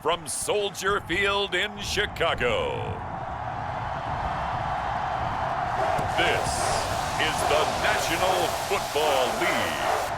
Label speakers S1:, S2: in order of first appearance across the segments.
S1: from Soldier Field in Chicago. This is the National Football League.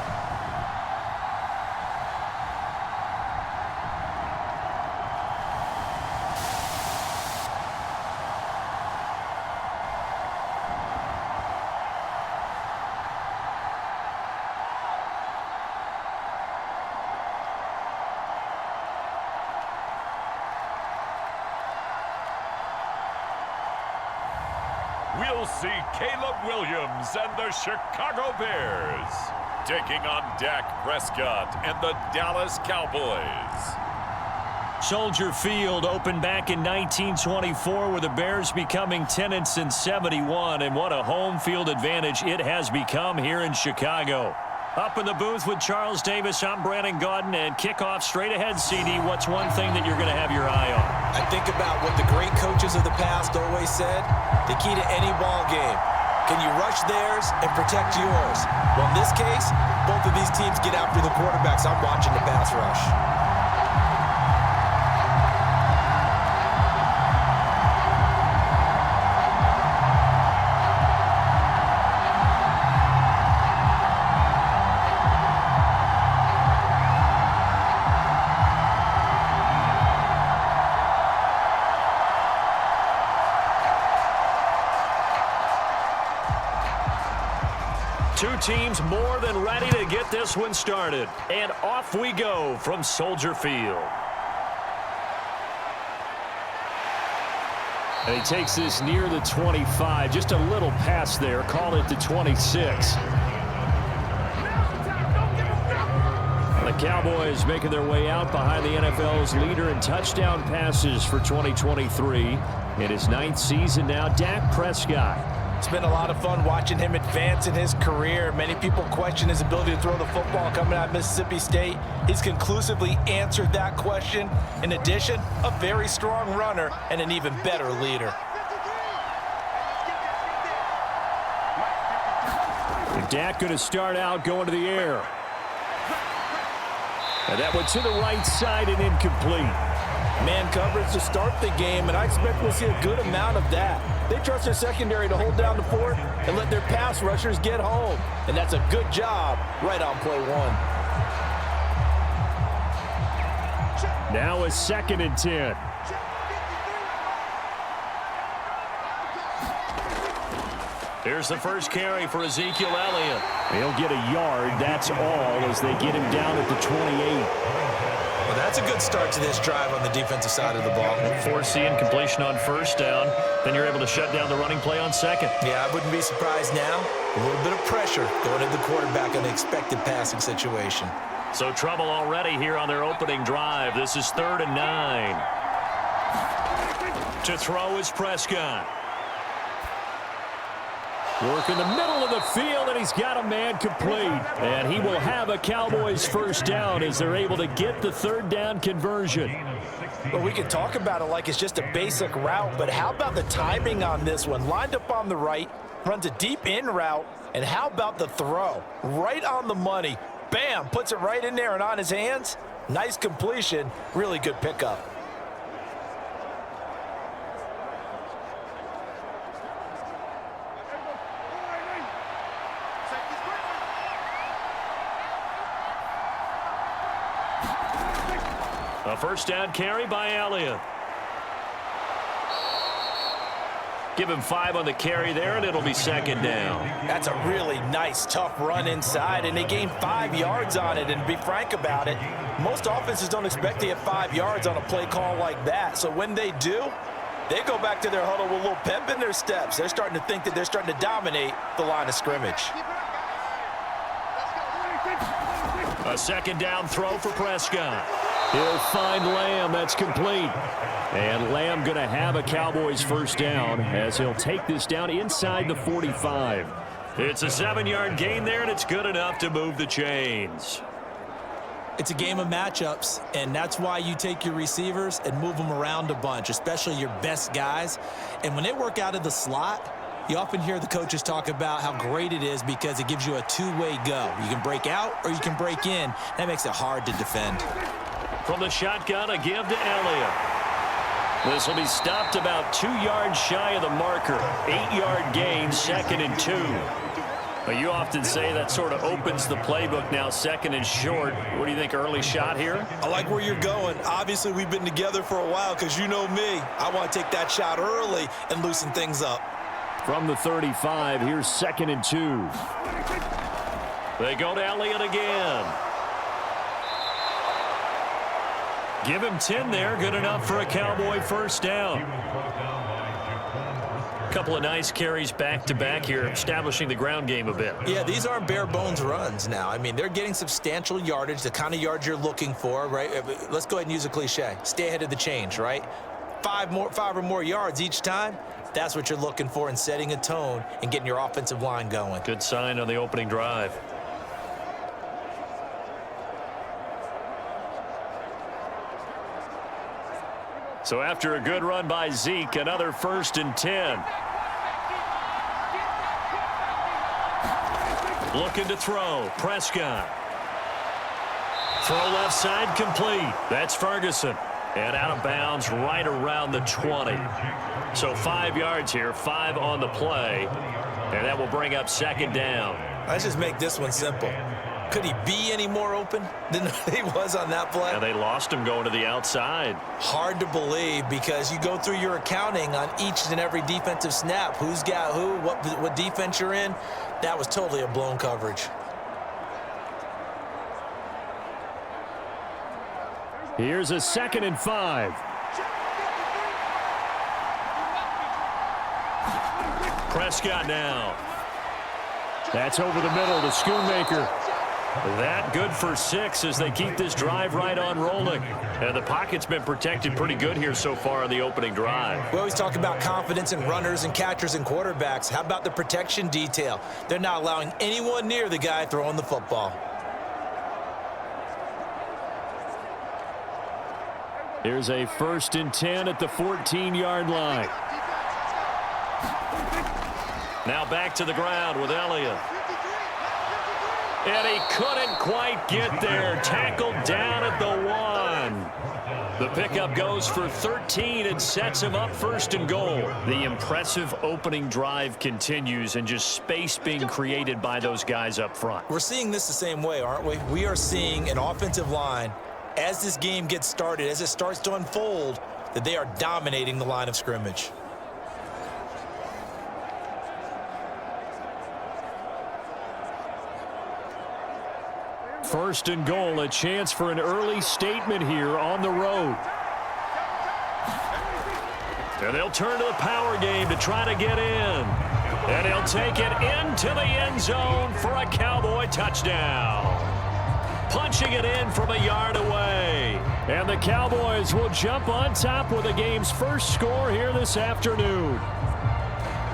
S1: We'll see Caleb Williams and the Chicago Bears taking on Dak Prescott and the Dallas Cowboys.
S2: Soldier Field opened back in 1924 with the Bears becoming 10-71, and what a home field advantage it has become here in Chicago. Up in the booth with Charles Davis, I'm Brandon Gaudin, and kickoff straight ahead, CD. What's one thing that you're going to have your eye on?
S3: I think about what the great coaches of the past always said. The key to any ball game. Can you rush theirs and protect yours? Well, in this case, both of these teams get after the quarterbacks. I'm watching the pass rush.
S2: Two teams more than ready to get this one started. And off we go from Soldier Field. And he takes this near the 25. Just a little pass there. Call it the 26. The Cowboys making their way out behind the NFL's leader in touchdown passes for 2023. In his 9th season now, Dak Prescott.
S3: It's been a lot of fun watching him advance in his career. Many people question his ability to throw the football coming out of Mississippi State. He's conclusively answered that question. In addition, a very strong runner and an even better leader.
S2: And Dak going to start out going to the air. And that one to the right side and incomplete.
S3: Man coverage to start the game, and I expect we'll see a good amount of that. They trust their secondary to hold down the fort and let their pass rushers get home. And that's a good job right on play one.
S2: Now a 2nd and 10. Here's the first carry for Ezekiel Elliott. He'll get a yard, that's all, as they get him down at the 28.
S3: Well, that's a good start to this drive on the defensive side of the ball.
S2: Forcing completion on 1st down. Then you're able to shut down the running play on 2nd.
S3: Yeah, I wouldn't be surprised now. A little bit of pressure going into the quarterback on the expected passing situation.
S2: So trouble already here on their opening drive. This is 3rd and 9. To throw is Prescott. Work in the middle of the field, and he's got a man complete. And he will have a Cowboys 1st down as they're able to get the 3rd down conversion.
S3: Well, we can talk about it like it's just a basic route, but how about the timing on this one? Lined up on the right, runs a deep in route, and how about the throw? Right on the money. Bam, puts it right in there and on his hands. Nice completion, really good pickup.
S2: A 1st down carry by Elliott. Give him 5 on the carry there, and it'll be 2nd down.
S3: That's a really nice, tough run inside, and they gained 5 yards on it. And to be frank about it, most offenses don't expect to get 5 yards on a play call like that. So when they do, they go back to their huddle with a little pep in their steps. They're starting to think that they're starting to dominate the line of scrimmage.
S2: A 2nd down throw for Prescott. He'll find Lamb. That's complete. And Lamb going to have a Cowboys 1st down as he'll take this down inside the 45. It's a 7-yard gain there, and it's good enough to move the chains.
S3: It's a game of matchups, and that's why you take your receivers and move them around a bunch, especially your best guys. And when they work out of the slot, you often hear the coaches talk about how great it is because it gives you a two-way go. You can break out or you can break in. That makes it hard to defend.
S2: From the shotgun, a give to Elliott. This will be stopped about 2 yards shy of the marker. 8-yard gain, 2nd and 2. But you often say that sort of opens the playbook now, 2nd and short. What do you think, early shot here?
S3: I like where you're going. Obviously, we've been together for a while because you know me. I want to take that shot early and loosen things up.
S2: From the 35, here's 2nd and 2. They go to Elliott again. Give him 10 there. Good enough for a Cowboy first down. Couple of nice carries back-to-back here, establishing the ground game a bit.
S3: Yeah, these aren't bare-bones runs now. I mean, they're getting substantial yardage, the kind of yards you're looking for, right? Let's go ahead and use a cliche. Stay ahead of the change, right? 5 or more yards each time. That's what you're looking for in setting a tone and getting your offensive line going.
S2: Good sign on the opening drive. So after a good run by Zeke, another 1st and 10. Looking to throw. Prescott. Throw left side complete. That's Ferguson. And out of bounds right around the 20. So 5 yards here, 5 on the play. And that will bring up 2nd down.
S3: Let's just make this one simple. Could he be any more open than he was on that play?
S2: And they lost him going to the outside.
S3: Hard to believe because you go through your accounting on each and every defensive snap. Who's got who, what defense you're in. That was totally a blown coverage.
S2: Here's a 2nd and 5. Prescott now. That's over the middle to Schoonmaker. That good for 6 as they keep this drive right on rolling. And the pocket's been protected pretty good here so far on the opening drive.
S3: We always talk about confidence in runners and catchers and quarterbacks. How about the protection detail? They're not allowing anyone near the guy throwing the football.
S2: Here's a 1st and 10 at the 14-yard line. Now back to the ground with Elliott. And he couldn't quite get there. Tackled down at the 1. The pickup goes for 13 and sets him up 1st and goal. The impressive opening drive continues and just space being created by those guys up front.
S3: We're seeing this the same way, aren't we? We are seeing an offensive line, as this game gets started, as it starts to unfold, that they are dominating the line of scrimmage.
S2: First and goal, a chance for an early statement here on the road. And they'll turn to the power game to try to get in. And he'll take it into the end zone for a Cowboy touchdown. Punching it in from a yard away. And the Cowboys will jump on top with the game's first score here this afternoon.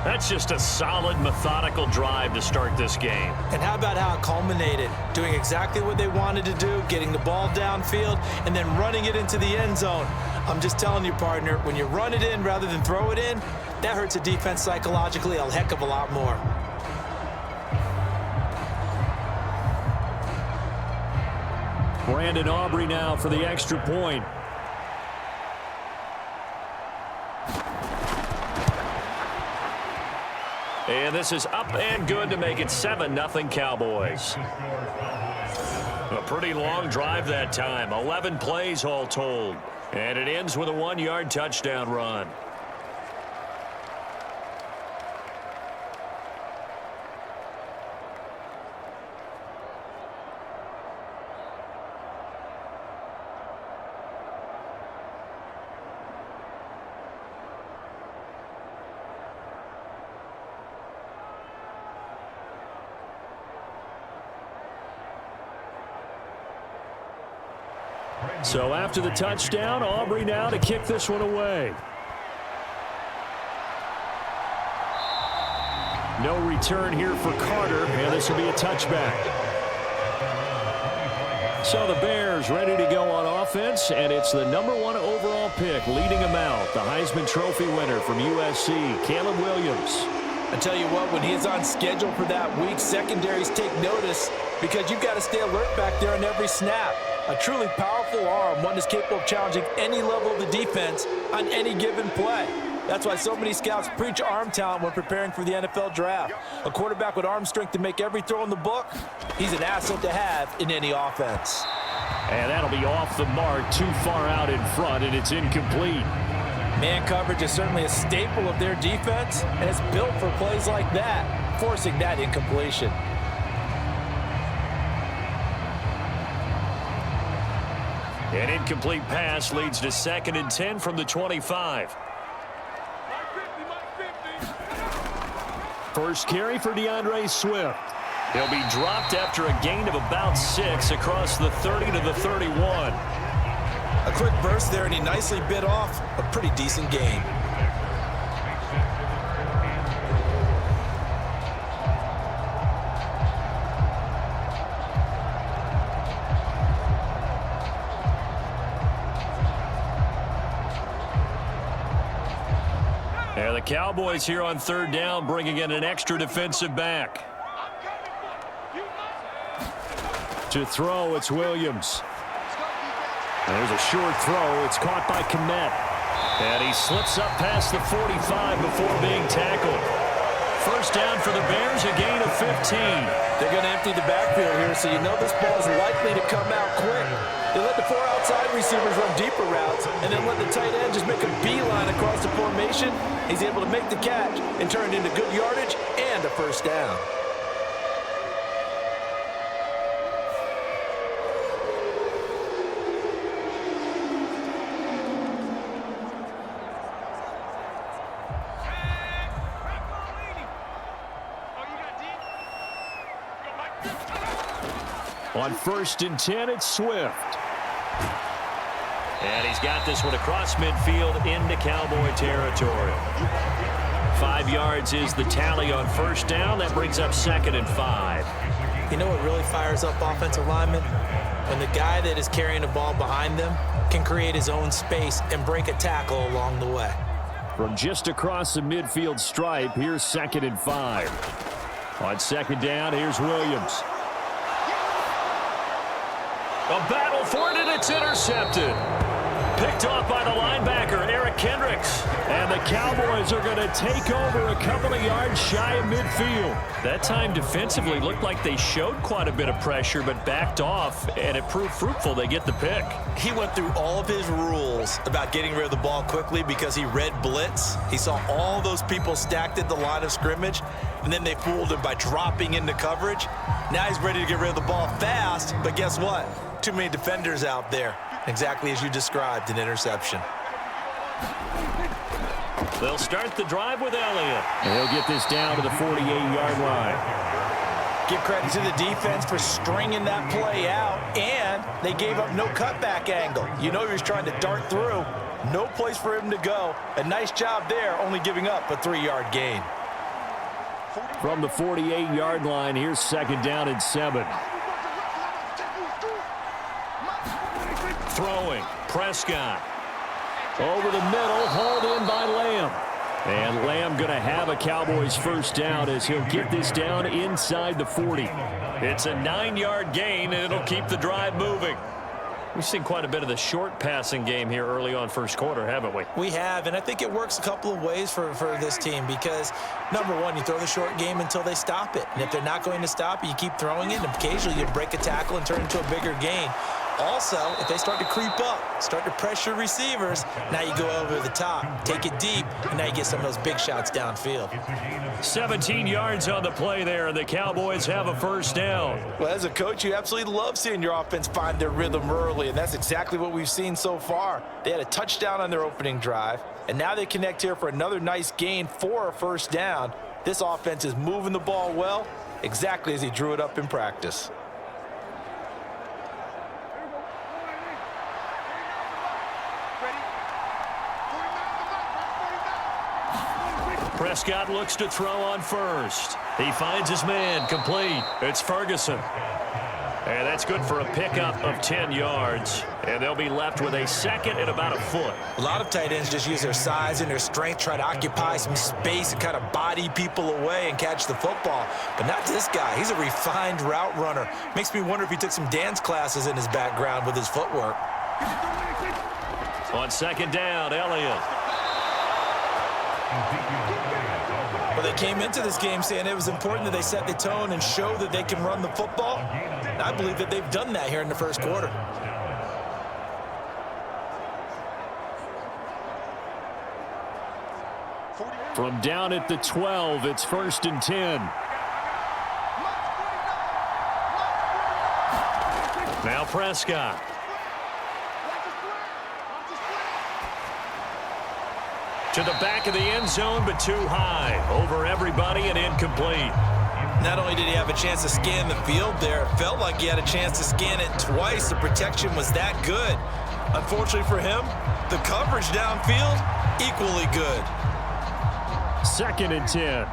S2: That's just a solid, methodical drive to start this game.
S3: And how about how it culminated? Doing exactly what they wanted to do, getting the ball downfield, and then running it into the end zone. I'm just telling you, partner, when you run it in rather than throw it in, that hurts a defense psychologically a heck of a lot more.
S2: Brandon Aubrey now for the extra point. And this is up and good to make it 7-0 Cowboys. A pretty long drive that time. 11 plays all told. And it ends with a 1-yard touchdown run. So after the touchdown, Aubrey now to kick this one away. No return here for Carter, and this will be a touchback. So the Bears ready to go on offense, and it's the #1 overall pick leading them out, the Heisman Trophy winner from USC, Caleb Williams.
S3: I tell you what, when he's on schedule for that week, secondaries take notice because you've got to stay alert back there on every snap. A truly powerful arm, one that's capable of challenging any level of the defense on any given play. That's why so many scouts preach arm talent when preparing for the NFL draft. A quarterback with arm strength to make every throw in the book, he's an asset to have in any offense.
S2: And that'll be off the mark, too far out in front, and it's incomplete.
S3: Man coverage is certainly a staple of their defense, and it's built for plays like that, forcing that incompletion.
S2: An incomplete pass leads to 2nd and 10 from the 25. First carry for DeAndre Swift. He'll be dropped after a gain of about 6 across the 30 to the 31.
S3: A quick burst there, and he nicely bit off a pretty decent gain.
S2: And the Cowboys here on 3rd down, bringing in an extra defensive back. To throw, it's Williams. There's a short throw. It's caught by Kmet. And he slips up past the 45 before being tackled. First down for the Bears, a gain of 15.
S3: They're going to empty the backfield here, so you know this ball is likely to come out quick. They let the 4 outside receivers run deeper routes, and then let the tight end just make a beeline across the formation. He's able to make the catch and turn it into good yardage and a first down.
S2: On 1st and 10, it's Swift. And he's got this one across midfield into Cowboy territory. 5 yards is the tally on 1st down. That brings up 2nd and 5.
S3: You know what really fires up offensive linemen? When the guy that is carrying the ball behind them can create his own space and break a tackle along the way.
S2: From just across the midfield stripe, here's 2nd and 5. On 2nd down, here's Williams. A battle for it, and it's intercepted. Picked off by the linebacker, Eric Kendricks. And the Cowboys are going to take over a couple of yards shy of midfield. That time defensively looked like they showed quite a bit of pressure, but backed off, and it proved fruitful. They get the pick.
S3: He went through all of his rules about getting rid of the ball quickly because he read blitz. He saw all those people stacked at the line of scrimmage, and then they fooled him by dropping into coverage. Now he's ready to get rid of the ball fast, but guess what? Too many defenders out there. Exactly as you described, an interception.
S2: They'll start the drive with Elliott. And he'll get this down to the 48-yard line.
S3: Give credit to the defense for stringing that play out, and they gave up no cutback angle. You know he was trying to dart through. No place for him to go. A nice job there, only giving up a 3-yard gain.
S2: From the 48-yard line, here's 2nd down and 7. Throwing, Prescott. Over the middle, hauled in by Lamb. And Lamb going to have a Cowboys first down as he'll get this down inside the 40. It's a 9-yard gain, and it'll keep the drive moving. We've seen quite a bit of the short passing game here early on first quarter, haven't we?
S3: We have, and I think it works a couple of ways for this team because, number one, you throw the short game until they stop it. And if they're not going to stop it, you keep throwing it, and occasionally you break a tackle and turn it into a bigger gain. Also, if they start to creep up, start to pressure receivers, now you go over the top, take it deep, and now you get some of those big shots downfield.
S2: 17 yards on the play there, and the Cowboys have a first down.
S3: Well, as a coach, you absolutely love seeing your offense find their rhythm early, and that's exactly what we've seen so far. They had a touchdown on their opening drive, and now they connect here for another nice gain for a first down. This offense is moving the ball well, exactly as he drew it up in practice.
S2: Prescott looks to throw on first. He finds his man, complete. It's Ferguson. And that's good for a pickup of 10 yards. And they'll be left with a second and about a foot.
S3: A lot of tight ends just use their size and their strength, try to occupy some space and kind of body people away and catch the football. But not this guy. He's a refined route runner. Makes me wonder if he took some dance classes in his background with his footwork.
S2: On second down, Elliott.
S3: Well, they came into this game saying it was important that they set the tone and show that they can run the football. And I believe that they've done that here in the first quarter.
S2: From down at the 12, it's 1st and 10. Now Prescott. To the back of the end zone, but too high. Over everybody and incomplete.
S3: Not only did he have a chance to scan the field there, it felt like he had a chance to scan it twice. The protection was that good. Unfortunately for him, the coverage downfield, equally good.
S2: 2nd and 10.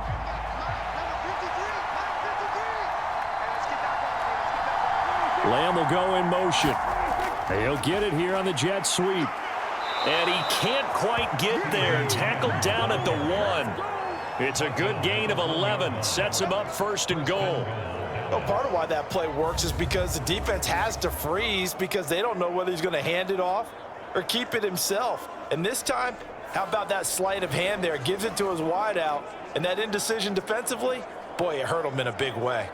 S2: Lamb will go in motion. He'll get it here on the jet sweep. And he can't quite get there. Tackled down at the 1. It's a good gain of 11. Sets him up 1st and goal.
S3: Well, part of why that play works is because the defense has to freeze because they don't know whether he's going to hand it off or keep it himself. And this time, how about that sleight of hand there? Gives it to his wideout. And that indecision defensively, boy, it hurt him in a big way.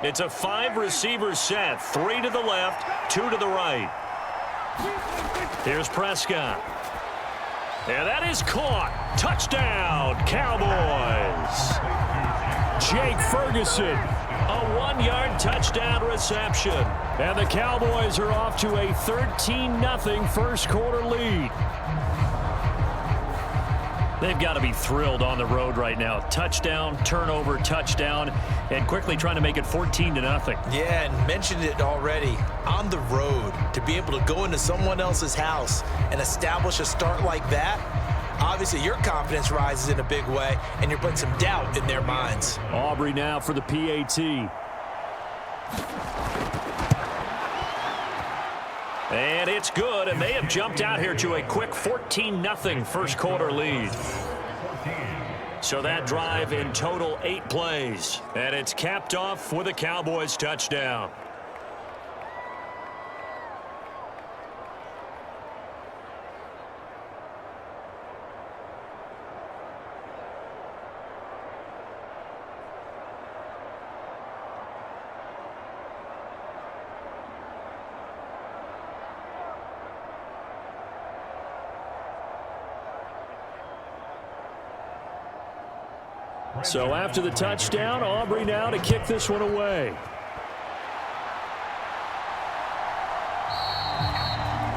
S2: It's a 5-receiver set. 3 to the left, 2 to the right. Here's Prescott. And that is caught. Touchdown, Cowboys. Jake Ferguson, a 1-yard touchdown reception. And the Cowboys are off to a 13-0 first quarter lead. They've got to be thrilled on the road right now. Touchdown, turnover, touchdown, and quickly trying to make it 14-0.
S3: Yeah, and mentioned it already. On the road, to be able to go into someone else's house and establish a start like that, obviously your confidence rises in a big way, and you're putting some doubt in their minds.
S2: Aubrey now for the PAT. And it's good, and they have jumped out here to a quick 14-0 first quarter lead. So that drive in total 8 plays, and it's capped off with a Cowboys touchdown. So after the touchdown, Aubrey now to kick this one away.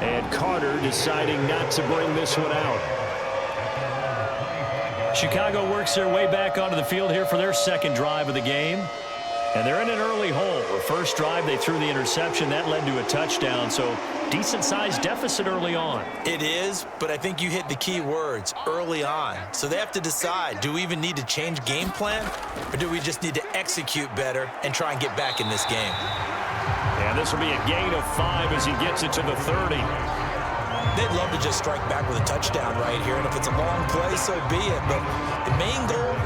S2: And Carter deciding not to bring this one out. Chicago works their way back onto the field here for their second drive of the game. And they're in an early hole. The first drive, they threw the interception. That led to a touchdown, so decent-sized deficit early on.
S3: It is, but I think you hit the key words, early on. So they have to decide, do we even need to change game plan, or do we just need to execute better and try and get back in this game?
S2: And this will be a gain of 5 as he gets it to the 30.
S3: They'd love to just strike back with a touchdown right here, and if it's a long play, so be it. But the main goal,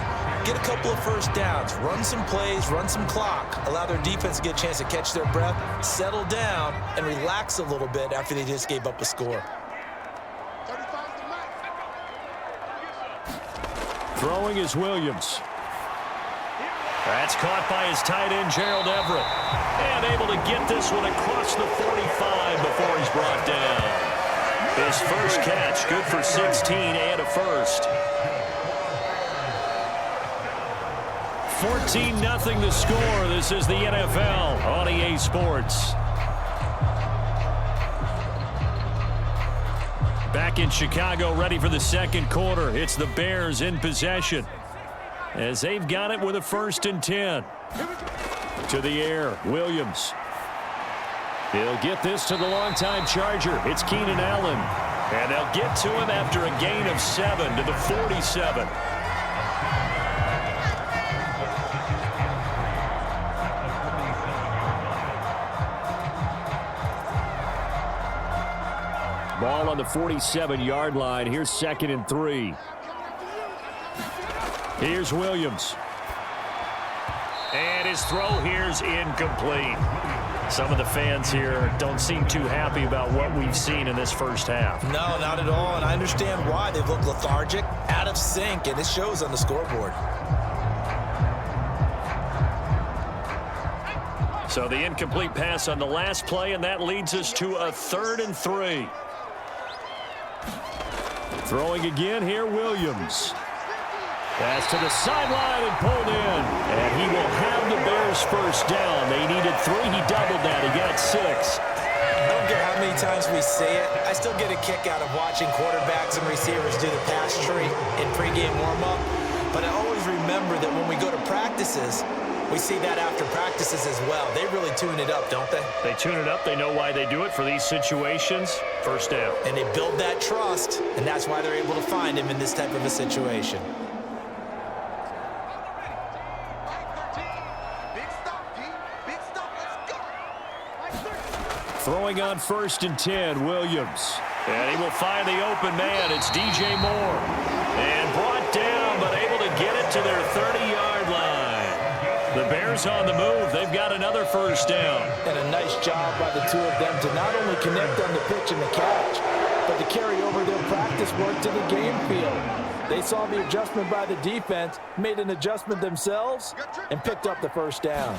S3: get a couple of first downs, run some plays, run some clock, allow their defense to get a chance to catch their breath, settle down, and relax a little bit after they just gave up a score.
S2: Throwing is Williams. That's caught by his tight end, Gerald Everett. And able to get this one across the 45 before he's brought down. His first catch, good for 16 and a first. 14-0 the score. This is the NFL on EA Sports. Back in Chicago, ready for the second quarter. It's the Bears in possession as they've got it with a 1st and 10. To the air, Williams. He'll get this to the longtime Charger. It's Keenan Allen. And they'll get to him after a gain of 7 to the 47. Ball on the 47-yard line. Here's 2nd and 3. Here's Williams. And his throw here's incomplete. Some of the fans here don't seem too happy about what we've seen in this first half.
S3: No, not at all, and I understand why. They look lethargic, out of sync, and it shows on the scoreboard.
S2: So the incomplete pass on the last play, and that leads us to a 3rd and 3. Throwing again here, Williams. Pass to the sideline and pulled in. And he will have the Bears first down. They needed 3. He doubled that. He got 6.
S3: I don't care how many times we say it. I still get a kick out of watching quarterbacks and receivers do the pass tree in pregame warm-up. But I always remember that when we go to practices, we see that after practices as well. They really tune it up, don't they?
S2: They tune it up. They know why they do it for these situations. First down.
S3: And they build that trust, and that's why they're able to find him in this type of a situation.
S2: Throwing on 1st and 10, Williams. And he will find the open man. It's DJ Moore. And brought down, but able to get it to their 30-yard line. The Bears on the move. They've got another first down.
S3: And a nice job by the two of them to not only connect on the pitch and the catch, but to carry over their practice work to the game field. They saw the adjustment by the defense, made an adjustment themselves, and picked up the first down.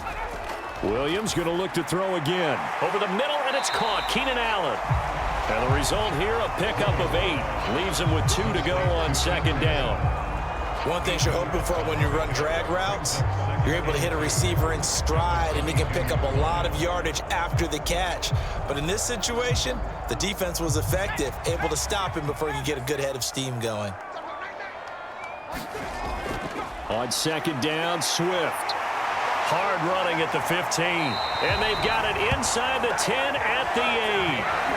S2: Williams going to look to throw again. Over the middle, and it's caught. Keenan Allen. And the result here, a pickup of 8. Leaves him with 2 to go on 2nd down.
S3: One thing you're hoping for when you run drag routes, you're able to hit a receiver in stride, and he can pick up a lot of yardage after the catch. But in this situation, the defense was effective, able to stop him before he could get a good head of steam going.
S2: On 2nd down, Swift. Hard running at the 15. And they've got it inside the 10 at the 8.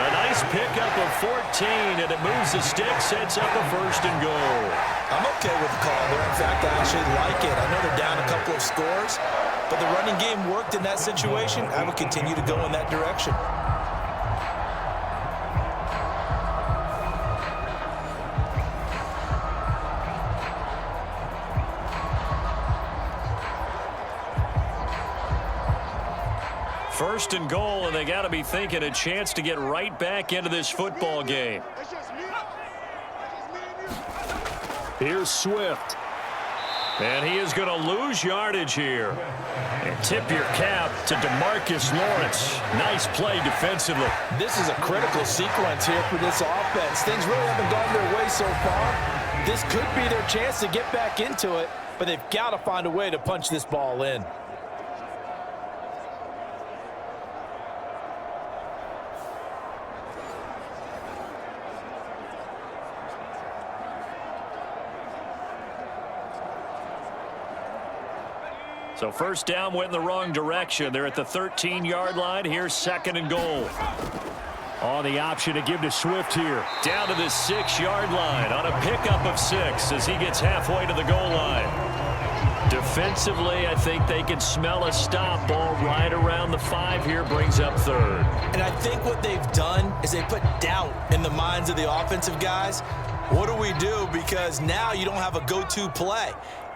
S2: A nice pickup of 14, and it moves the stick, sets up a 1st and goal.
S3: I'm okay with the call there. In fact, I actually like it. I know they're down a couple of scores, but the running game worked in that situation. I would continue to go in that direction.
S2: First and goal, and they got to be thinking a chance to get right back into this football game. Here's Swift. And he is going to lose yardage here. And tip your cap to DeMarcus Lawrence. Nice play defensively.
S3: This is a critical sequence here for this offense. Things really haven't gone their way so far. This could be their chance to get back into it, but they've got to find a way to punch this ball in.
S2: So first down went in the wrong direction. They're at the 13-yard line. Here's 2nd and goal. On the option to give to Swift here. Down to the 6-yard line on a pickup of 6 as he gets halfway to the goal line. Defensively, I think they can smell a stop. Ball right around the 5 here, brings up 3rd.
S3: And I think what they've done is they put doubt in the minds of the offensive guys. What do we do? Because now you don't have a go-to play.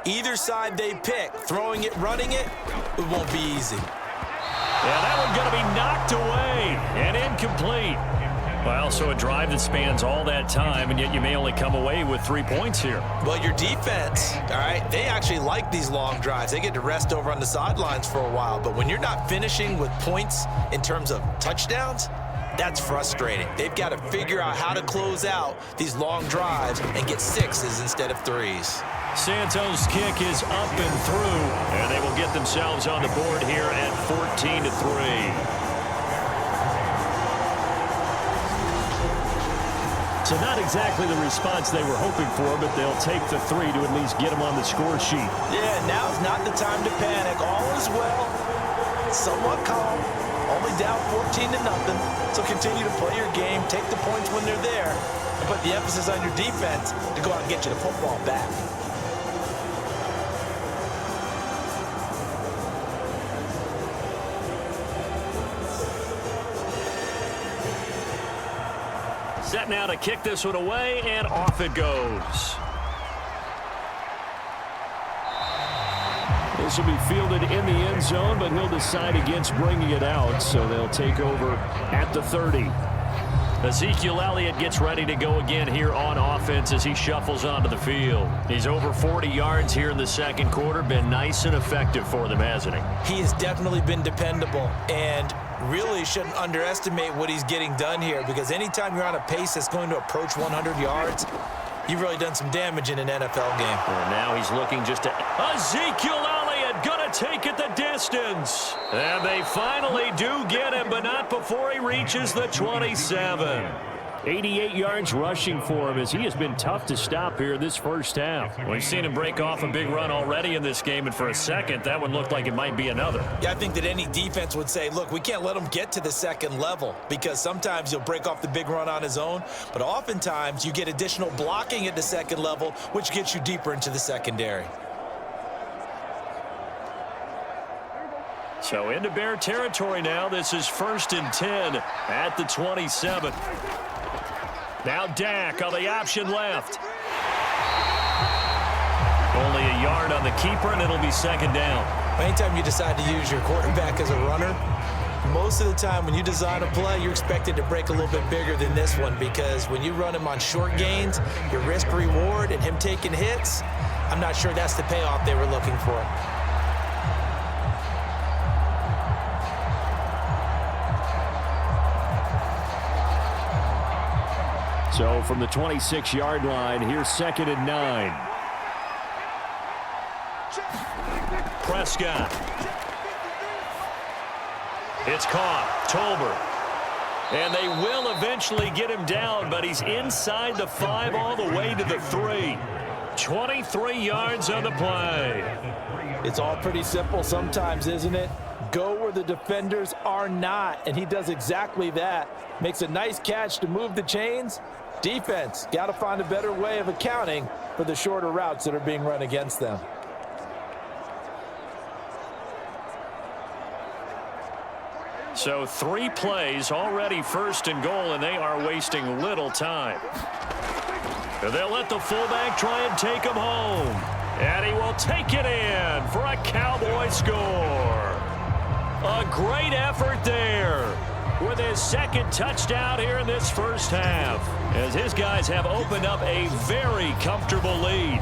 S3: Either side they pick, throwing it, running it, it won't be easy.
S2: Yeah, that one's going to be knocked away and incomplete. Well, so a drive that spans all that time, and yet you may only come away with 3 points here.
S3: Well, your defense, all right, they actually like these long drives. They get to rest over on the sidelines for a while. But when you're not finishing with points in terms of touchdowns, that's frustrating. They've got to figure out how to close out these long drives and get 6s instead of 3s.
S2: Santos' kick is up and through, and they will get themselves on the board here at 14-3. So not exactly the response they were hoping for, but they'll take the 3 to at least get them on the score sheet.
S3: Yeah, now's not the time to panic. All is well, somewhat calm, only down 14-0. So continue to play your game, take the points when they're there, and put the emphasis on your defense to go out and get you the football back.
S2: Set now to kick this one away, and off it goes. This will be fielded in the end zone, but he'll decide against bringing it out, so they'll take over at the 30. Ezekiel Elliott gets ready to go again here on offense as he shuffles onto the field. He's over 40 yards here in the second quarter. Been nice and effective for them, hasn't he?
S3: He has definitely been dependable, and really shouldn't underestimate what he's getting done here, because anytime you're on a pace that's going to approach 100 yards, you've really done some damage in an NFL game.
S2: And now he's looking just to Ezekiel Elliott gonna take it the distance. And they finally do get him, but not before he reaches the 27. 88 yards rushing for him as he has been tough to stop here this first half. We've seen him break off a big run already in this game, and for a second, that one looked like it might be another.
S3: Yeah, I think that any defense would say, look, we can't let him get to the second level, because sometimes he'll break off the big run on his own, but oftentimes you get additional blocking at the second level, which gets you deeper into the secondary.
S2: So into Bear territory now. This is 1st and 10 at the 27. Now Dak on the option left. Only a yard on the keeper, and it'll be second down.
S3: Anytime you decide to use your quarterback as a runner, most of the time when you design a play, you're expected to break a little bit bigger than this one, because when you run him on short gains, your risk-reward and him taking hits, I'm not sure that's the payoff they were looking for.
S2: So from the 26-yard line, here's 2nd and 9. Prescott. It's caught. Tolbert. And they will eventually get him down, but he's inside the 5 all the way to the 3. 23 yards on the play.
S3: It's all pretty simple sometimes, isn't it? Go where the defenders are not, and he does exactly that. Makes a nice catch to move the chains. Defense, got to find a better way of accounting for the shorter routes that are being run against them.
S2: So 3 plays, already 1st and goal, and they are wasting little time. They'll let the fullback try and take him home. And he will take it in for a Cowboy score. A great effort there with his 2nd touchdown here in this first half, as his guys have opened up a very comfortable lead.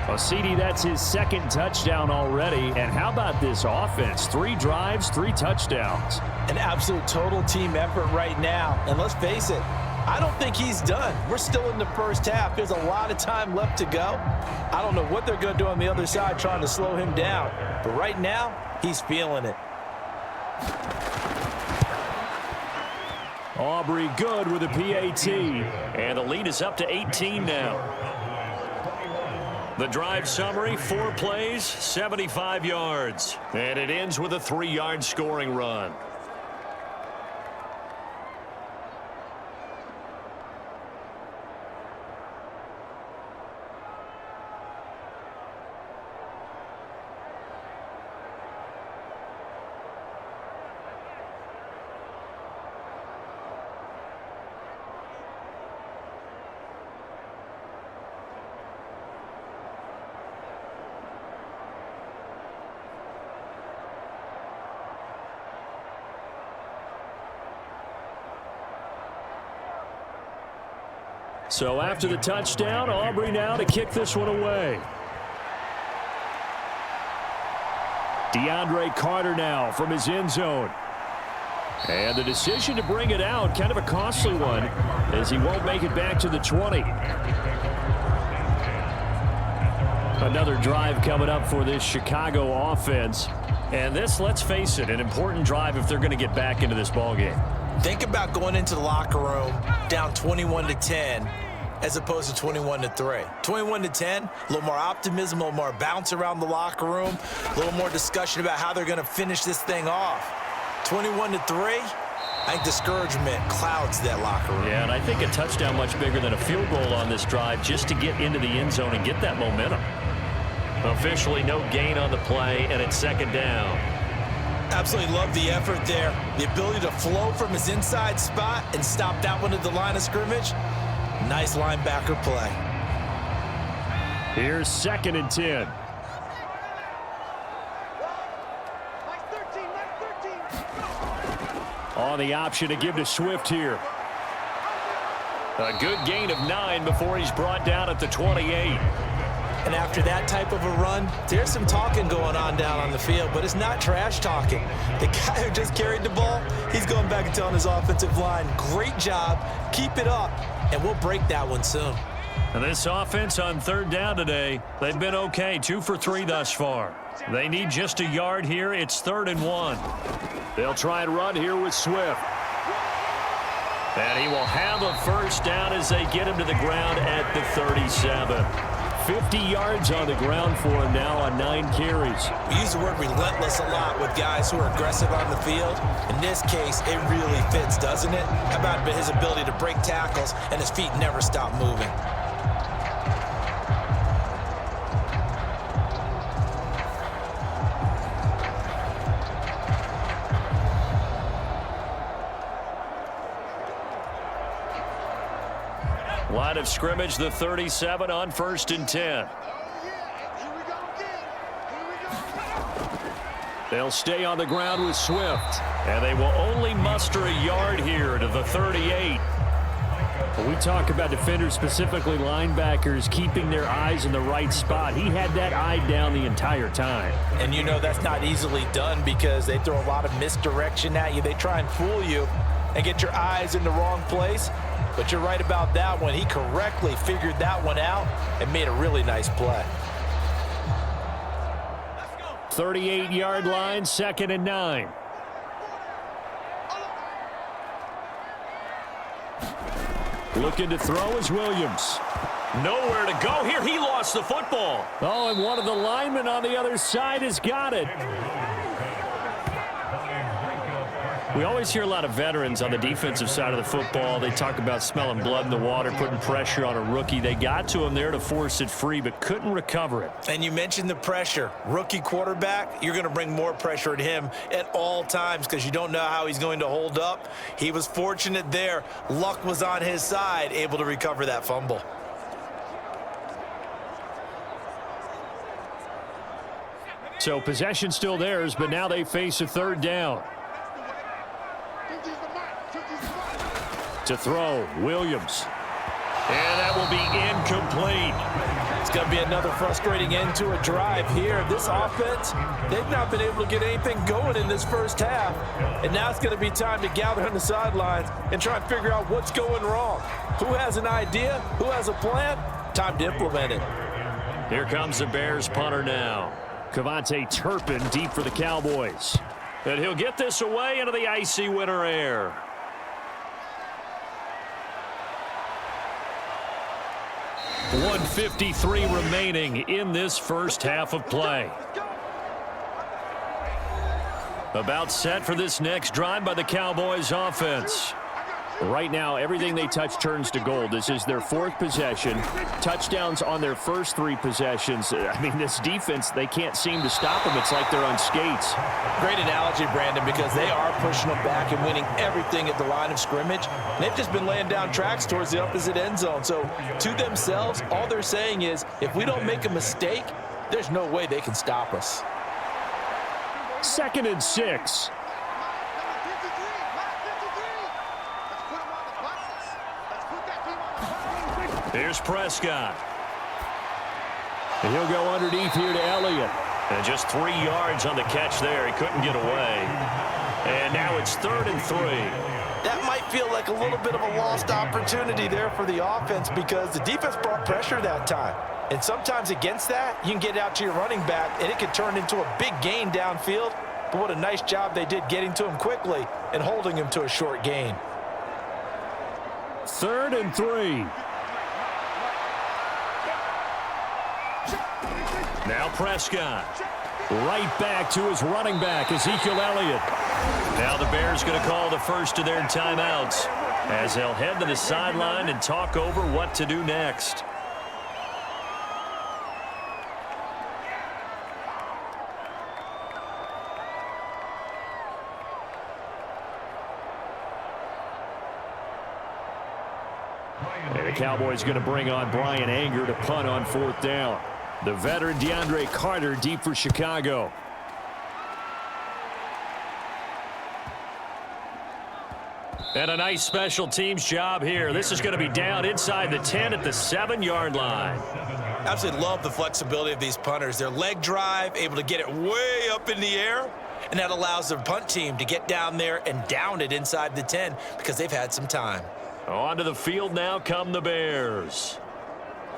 S2: Well, CD, that's his 2nd touchdown already. And how about this offense? 3 drives, 3 touchdowns.
S3: An absolute total team effort right now. And let's face it, I don't think he's done. We're still in the first half. There's a lot of time left to go. I don't know what they're going to do on the other side trying to slow him down. But right now, he's feeling it.
S2: Aubrey good with a PAT. And the lead is up to 18 now. The drive summary, 4 plays, 75 yards. And it ends with a 3-yard scoring run. So after the touchdown, Aubrey now to kick this one away. DeAndre Carter now from his end zone. And the decision to bring it out, kind of a costly one, as he won't make it back to the 20. Another drive coming up for this Chicago offense. And this, let's face it, an important drive if they're going to get back into this ballgame.
S3: Think about going into the locker room down 21-10 as opposed to 21-3. 21-10, a little more optimism, a little more bounce around the locker room, a little more discussion about how they're going to finish this thing off. 21-3, I think discouragement clouds that locker room.
S2: Yeah, and I think a touchdown much bigger than a field goal on this drive just to get into the end zone and get that momentum. Officially no gain on the play, and it's 2nd down.
S3: Absolutely love the effort there. The ability to flow from his inside spot and stop that one at the line of scrimmage. Nice linebacker play.
S2: Here's 2nd and 10. On the option to give to Swift here. A good gain of 9 before he's brought down at the 28.
S3: And after that type of a run, there's some talking going on down on the field, but it's not trash talking. The guy who just carried the ball, he's going back and telling his offensive line, great job, keep it up, and we'll break that one soon.
S2: And this offense on 3rd down today, they've been okay, 2 for 3 thus far. They need just a yard here. It's 3rd and 1. They'll try and run here with Swift. And he will have a first down as they get him to the ground at the 37. 50 yards on the ground for him now on 9 carries.
S3: We use the word relentless a lot with guys who are aggressive on the field. In this case, it really fits, doesn't it? How about his ability to break tackles and his feet never stop moving?
S2: Line of scrimmage, the 37 on 1st and 10. They'll stay on the ground with Swift, and they will only muster a yard here to the 38. When we talk about defenders, specifically linebackers, keeping their eyes in the right spot, he had that eye down the entire time.
S3: And you know that's not easily done because they throw a lot of misdirection at you. They try and fool you and get your eyes in the wrong place. But you're right about that one. He correctly figured that one out and made a really nice play.
S2: 38-yard line, 2nd and 9. Looking to throw is Williams. Nowhere to go here. He lost the football. Oh, and one of the linemen on the other side has got it. We always hear a lot of veterans on the defensive side of the football. They talk about smelling blood in the water, putting pressure on a rookie. They got to him there to force it free, but couldn't recover it.
S3: And you mentioned the pressure. Rookie quarterback, you're going to bring more pressure at him at all times because you don't know how he's going to hold up. He was fortunate there. Luck was on his side, able to recover that fumble.
S2: So possession still theirs, but now they face a 3rd down. To throw, Williams. And that will be incomplete.
S3: It's going to be another frustrating end to a drive here. This offense, they've not been able to get anything going in this first half. And now it's going to be time to gather on the sidelines and try and figure out what's going wrong. Who has an idea? Who has a plan? Time to implement it.
S2: Here comes the Bears punter now. Cavante Turpin deep for the Cowboys. And he'll get this away into the icy winter air. .153 remaining in this first half of play. About set for this next drive by the Cowboys offense. Right now, everything they touch turns to gold. This is their 4th possession. Touchdowns on their first 3 possessions. I mean, this defense, they can't seem to stop them. It's like they're on skates.
S3: Great analogy, Brandon, because they are pushing them back and winning everything at the line of scrimmage. And they've just been laying down tracks towards the opposite end zone. So to themselves, all they're saying is, if we don't make a mistake, there's no way they can stop us.
S2: 2nd and 6. Here's Prescott. And he'll go underneath here to Elliott. And just 3 yards on the catch there. He couldn't get away. And now it's 3rd and 3.
S3: That might feel like a little bit of a lost opportunity there for the offense because the defense brought pressure that time. And sometimes against that, you can get out to your running back, and it can turn into a big gain downfield. But what a nice job they did getting to him quickly and holding him to a short gain.
S2: 3rd and 3. Now Prescott. Right back to his running back, Ezekiel Elliott. Now the Bears going to call the first of their timeouts as they'll head to the sideline and talk over what to do next. And the Cowboys going to bring on Brian Anger to punt on 4th down. The veteran DeAndre Carter deep for Chicago. And a nice special teams job here. This is going to be down inside the 10 at the 7-yard line.
S3: Absolutely love the flexibility of these punters. Their leg drive, able to get it way up in the air, and that allows the punt team to get down there and down it inside the 10 because they've had some time.
S2: Onto the field now come the Bears.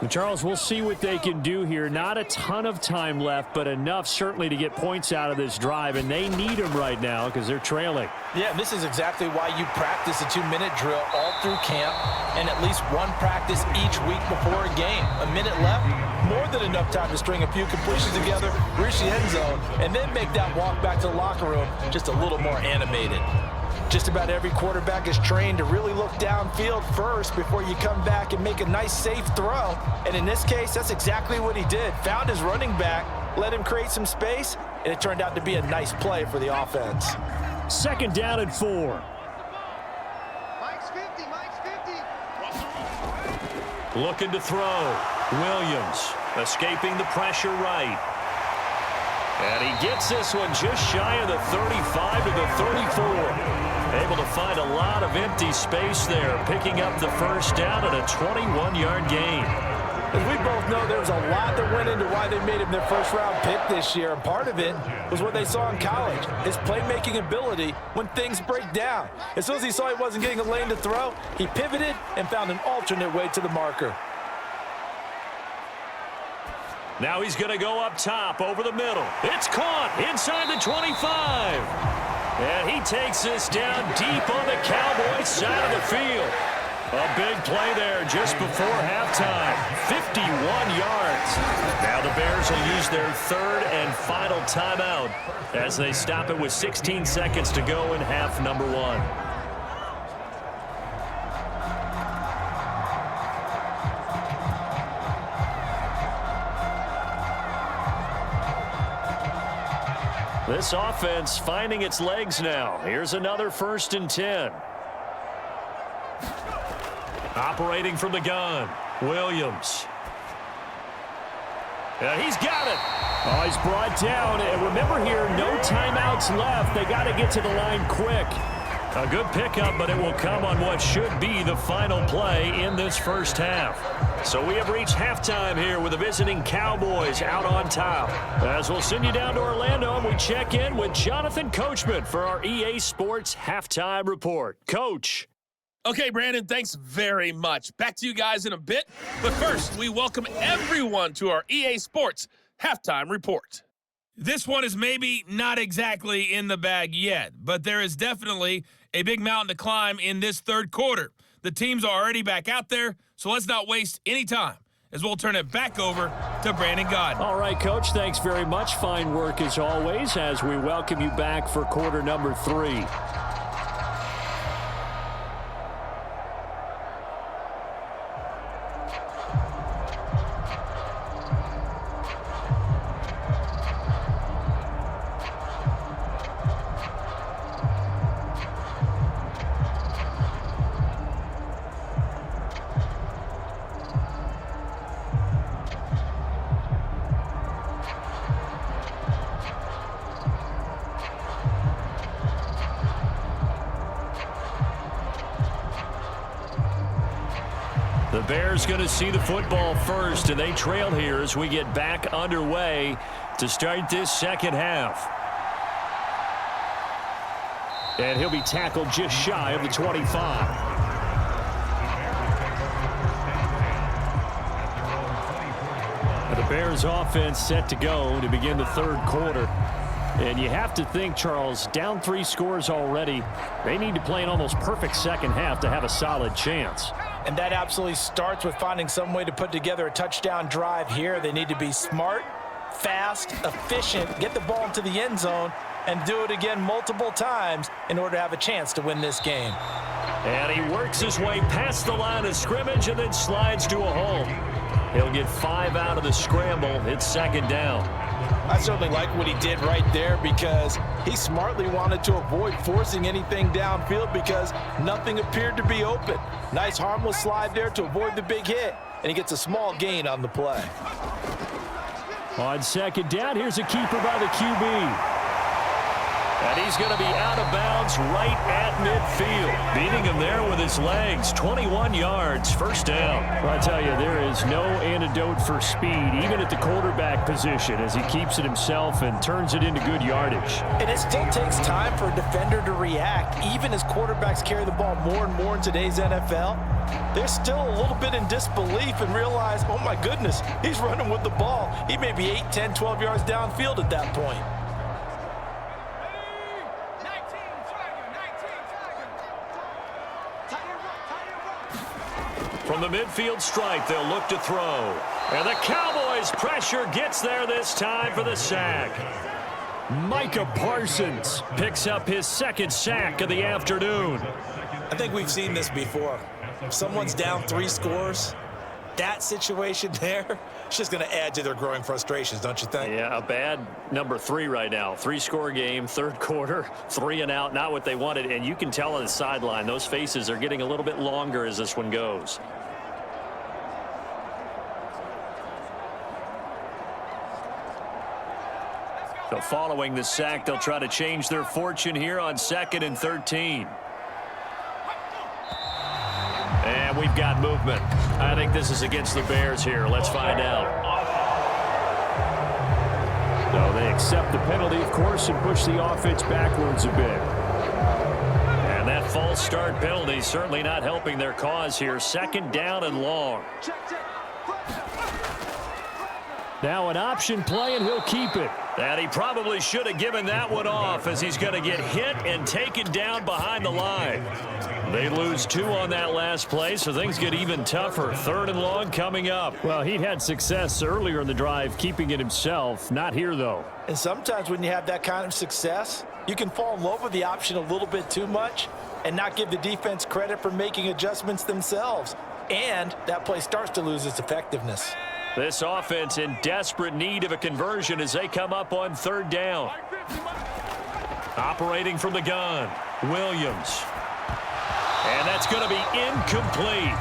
S4: And Charles, we'll see what they can do here. Not a ton of time left, but enough certainly to get points out of this drive, and they need them right now because they're trailing.
S3: Yeah, this is exactly why you practice a 2-minute drill all through camp and at least one practice each week before a game. A minute left, more than enough time to string a few completions together, reach the end zone, and then make that walk back to the locker room just a little more animated. Just about every quarterback is trained to really look downfield first before you come back and make a nice, safe throw. And in this case, that's exactly what he did. Found his running back, let him create some space, and it turned out to be a nice play for the offense.
S4: 2nd down and 4.
S5: Mike's 50, Mike's 50.
S2: Looking to throw. Williams escaping the pressure right. And he gets this one just shy of the 35 to the 34. Able to find a lot of empty space there, picking up the 1st down and a 21-yard gain.
S3: As we both know, there was a lot that went into why they made him their first-round pick this year, and part of it was what they saw in college, his playmaking ability when things break down. As soon as he saw he wasn't getting a lane to throw, he pivoted and found an alternate way to the marker.
S2: Now he's going to go up top over the middle. It's caught inside the 25. And he takes this down deep on the Cowboys side of the field. A big play there just before halftime. 51 yards. Now the Bears will use their 3rd and final timeout as they stop it with 16 seconds to go in half number 1. This offense finding its legs now. Here's another 1st and 10. Operating from the gun, Williams. And he's got it.
S4: Oh, he's brought down. And remember here, no timeouts left. They got to get to the line quick.
S2: A good pickup, but it will come on what should be the final play in this 1st half. So we have reached halftime here with the visiting Cowboys out on top. As we'll send you down to Orlando, and we check in with Jonathan Coachman for our EA Sports Halftime Report. Coach.
S6: Okay, Brandon, thanks very much. Back to you guys in a bit. But first, we welcome everyone to our EA Sports Halftime Report. This one is maybe not exactly in the bag yet, but there is definitely a big mountain to climb in this 3rd quarter. The teams are already back out there, so let's not waste any time as we'll turn it back over to Brandon Godden.
S4: All right, Coach, thanks very much. Fine work as always as we welcome you back for quarter number 3.
S2: The Bears going to see the football first, and they trail here as we get back underway to start this 2nd half. And he'll be tackled just shy of the 25. The Bears offense set to go to begin the 3rd quarter. And you have to think, Charles, down 3 scores already. They need to play an almost perfect 2nd half to have a solid chance.
S3: And that absolutely starts with finding some way to put together a touchdown drive here. They need to be smart, fast, efficient, get the ball into the end zone, and do it again multiple times in order to have a chance to win this game.
S2: And he works his way past the line of scrimmage and then slides to a hole. He'll get 5 out of the scramble. It's 2nd down.
S3: I certainly like what he did right there because he smartly wanted to avoid forcing anything downfield because nothing appeared to be open. Nice harmless slide there to avoid the big hit, and he gets a small gain on the play.
S4: On second down, here's a keeper by the QB.
S2: And he's going to be out of bounds right at midfield. Beating him there with his legs. 21 yards, first down.
S4: Well, I tell you, there is no antidote for speed, even at the quarterback position, as he keeps it himself and turns it into good yardage.
S3: And it still takes time for a defender to react. Even as quarterbacks carry the ball more and more in today's NFL, they're still a little bit in disbelief and realize, oh my goodness, he's running with the ball. He may be 8, 10, 12 yards downfield at that point.
S2: From the midfield stripe, they'll look to throw. And the Cowboys' pressure gets there this time for the sack.
S4: Micah Parsons picks up his second sack of the afternoon.
S3: I think we've seen this before. If someone's down 3 scores, that situation there, it's just going to add to their growing frustrations, don't you think?
S2: Yeah, a bad number 3 right now. 3-score game, third quarter, 3 and out, not what they wanted. And you can tell on the sideline, those faces are getting a little bit longer as this one goes. So following the sack, they'll try to change their fortune here on 2nd and 13. And we've got movement. I think this is against the Bears here. Let's find out.
S4: So they accept the penalty, of course, and push the offense backwards a bit.
S2: And that false start penalty certainly not helping their cause here. 2nd down and long.
S4: Now an option play, and he'll keep it.
S2: And he probably should have given that one off as he's going to get hit and taken down behind the line. They lose 2 on that last play, so things get even tougher. 3rd and long coming up.
S4: Well, he had success earlier in the drive keeping it himself. Not here, though.
S3: And sometimes when you have that kind of success, you can fall in love with the option a little bit too much and not give the defense credit for making adjustments themselves. And that play starts to lose its effectiveness.
S2: This offense in desperate need of a conversion as they come up on 3rd down. Operating from the gun, Williams. And that's going to be incomplete.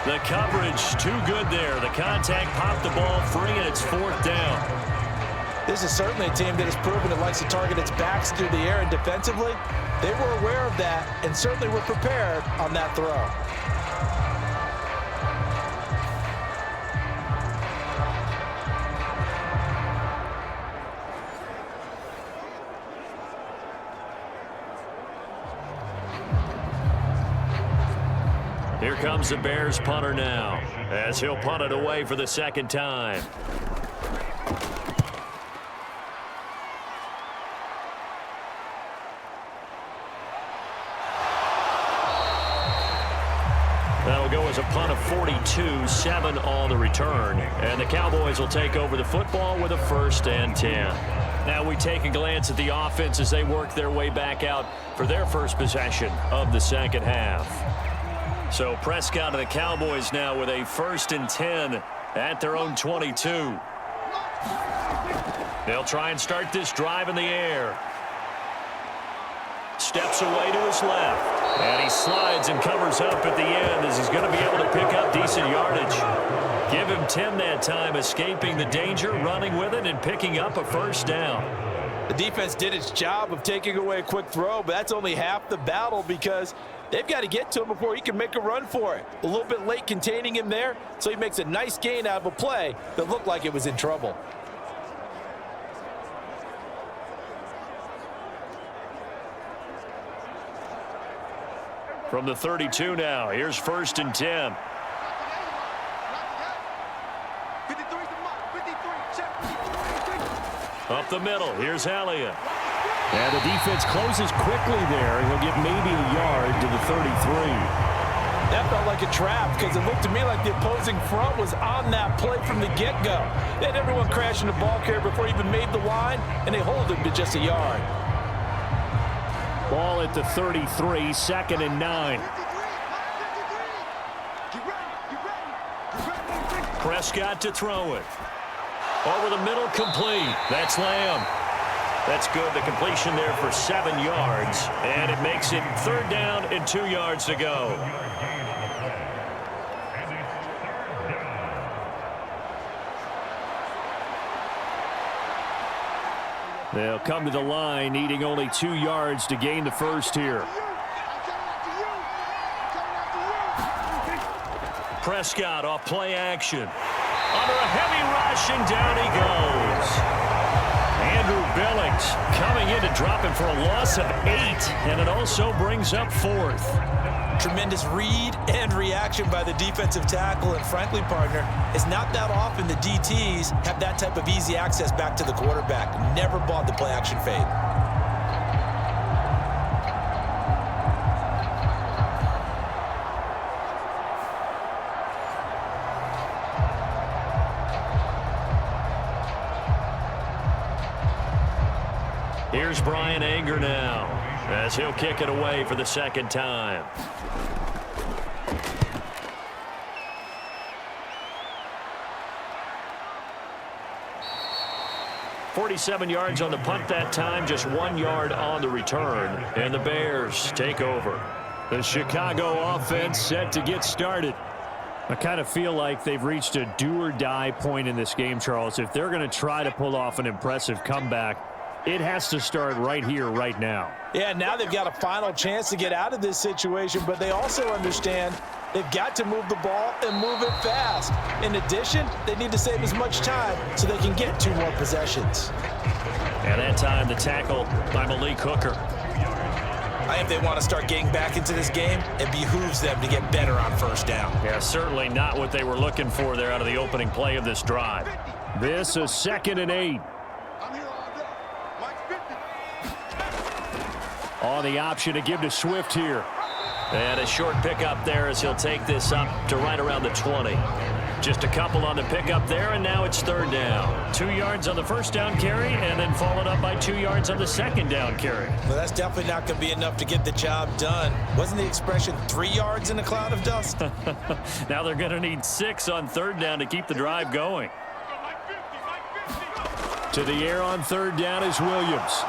S2: The coverage too good there. The contact popped the ball free, and it's 4th down.
S3: This is certainly a team that has proven it likes to target its backs through the air and defensively. They were aware of that and certainly were prepared on that throw.
S2: Here comes the Bears punter now, as he'll punt it away for the 2nd time. That'll go as a punt of 42, 7 on the return. And the Cowboys will take over the football with a 1st and 10. Now we take a glance at the offense as they work their way back out for their first possession of the 2nd half. So Prescott and the Cowboys now with a 1st and 10 at their own 22. They'll try and start this drive in the air. Steps away to his left. And he slides and covers up at the end as he's going to be able to pick up decent yardage. Give him 10 that time, escaping the danger, running with it, and picking up a 1st down.
S3: The defense did its job of taking away a quick throw, but that's only half the battle because they've got to get to him before he can make a run for it. A little bit late containing him there, so he makes a nice gain out of a play that looked like it was in trouble.
S2: From the 32 now, here's 1st and 10. Up the middle, here's Elliott.
S4: And the defense closes quickly there, and he'll get maybe a yard to the 33.
S3: That felt like a trap because it looked to me like the opposing front was on that play from the get-go. They had everyone crashing the ball carrier before he even made the line, and they hold him to just a yard.
S4: Ball at the 33, 2nd and 9.
S2: Prescott to throw it. Over the middle, complete. That's Lamb. That's good. The completion there for 7 yards. And it makes it 3rd down and 2 yards to go.
S4: They'll come to the line, needing only 2 yards to gain the first here.
S2: Prescott off play action. Under a heavy rush, and down he goes. Andrew Billings coming in to drop him for a loss of 8, and it also brings up 4th.
S3: Tremendous read and reaction by the defensive tackle, and frankly, partner, it's not that often the DTs have that type of easy access back to the quarterback. Never bought the play action fade.
S2: Here's Brian Anger now, as he'll kick it away for the 2nd time. .47 yards on the punt that time, just 1 yard on the return, and the Bears take over.
S4: The Chicago offense set to get started. I kind of feel like they've reached a do-or-die point in this game, Charles. If they're going to try to pull off an impressive comeback, it has to start right here, right now.
S3: Yeah, now they've got a final chance to get out of this situation, but they also understand they've got to move the ball and move it fast. In addition, they need to save as much time so they can get 2 more possessions.
S2: And that time, the tackle by Malik Hooker.
S3: If they want to start getting back into this game, it behooves them to get better on 1st down.
S2: Yeah, certainly not what they were looking for there out of the opening play of this drive.
S4: This is 2nd and 8. On the option to give to Swift here.
S2: And a short pickup there as he'll take this up to right around the 20. Just a couple on the pickup there, and now it's 3rd down. 2 yards on the 1st down carry, and then followed up by 2 yards on the 2nd down carry.
S3: Well, that's definitely not going to be enough to get the job done. Wasn't the expression 3 yards in a cloud of dust?
S2: Now they're going to need 6 on 3rd down to keep the drive going.
S4: To the air on 3rd down is Williams.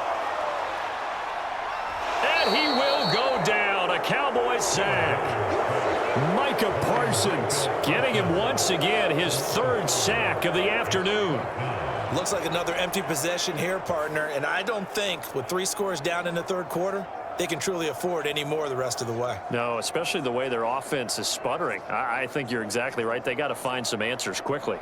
S2: And he will go down. A Cowboys sack.
S4: Micah Parsons getting him once again, his 3rd sack of the afternoon.
S3: Looks like another empty possession here, partner, and I don't think with 3 scores down in the 3rd quarter, they can truly afford any more the rest of the way.
S2: No, especially the way their offense is sputtering. I think you're exactly right. They got to find some answers quickly.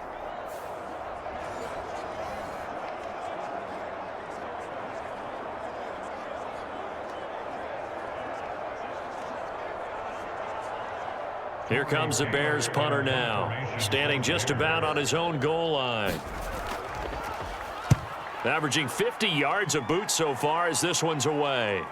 S2: Here comes the Bears punter now, standing just about on his own goal line. Averaging 50 yards a boot so far as this one's away.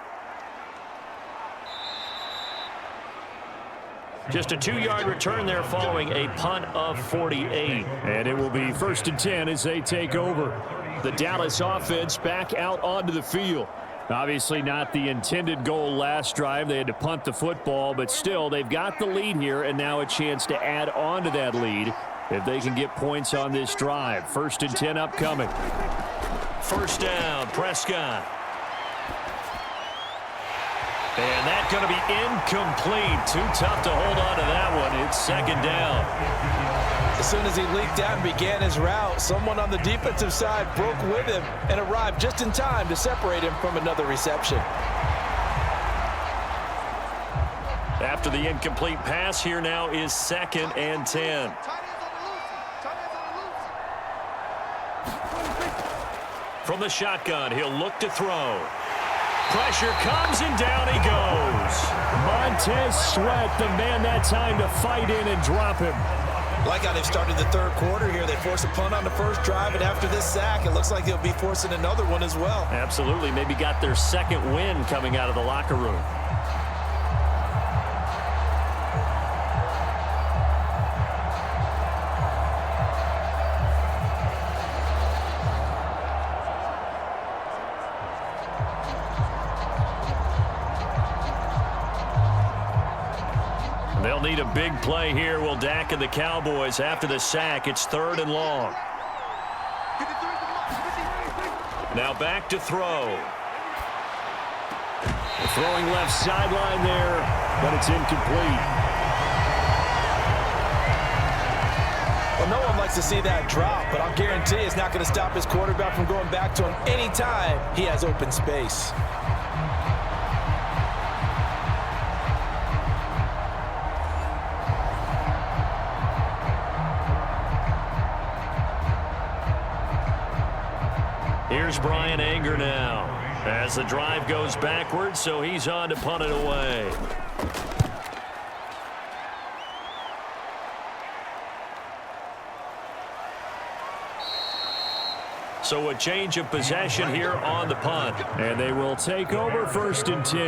S2: Just a 2-yard return there following a punt of 48.
S4: And it will be 1st and 10 as they take over. The Dallas offense back out onto the field. Obviously not the intended goal last drive. They had to punt the football, but still they've got the lead here and now a chance to add on to that lead if they can get points on this drive. 1st and 10 upcoming.
S2: 1st down, Prescott. And that's going to be incomplete. Too tough to hold on to that one. It's 2nd down.
S3: As soon as he leaked out and began his route, someone on the defensive side broke with him and arrived just in time to separate him from another reception.
S2: After the incomplete pass, here now is 2nd and 10. From the shotgun, he'll look to throw. Pressure comes, and down he goes.
S4: Montez Sweat, the man that time to fight in and drop him.
S3: Like how they've started the 3rd quarter here. They force a punt on the 1st drive, and after this sack, it looks like they'll be forcing another one as well.
S2: Absolutely. Maybe got their 2nd win coming out of the locker room. They'll need a big play here. Will Dak and the Cowboys after the sack. It's 3rd and long. Now back to throw.
S4: Throwing left sideline there, but it's incomplete.
S3: Well, no one likes to see that drop, but I'll guarantee it's not going to stop his quarterback from going back to him anytime he has open space.
S2: Here's Brian Anger now as the drive goes backwards, so he's on to punt it away. So a change of possession here on the punt.
S4: And they will take over 1st and 10.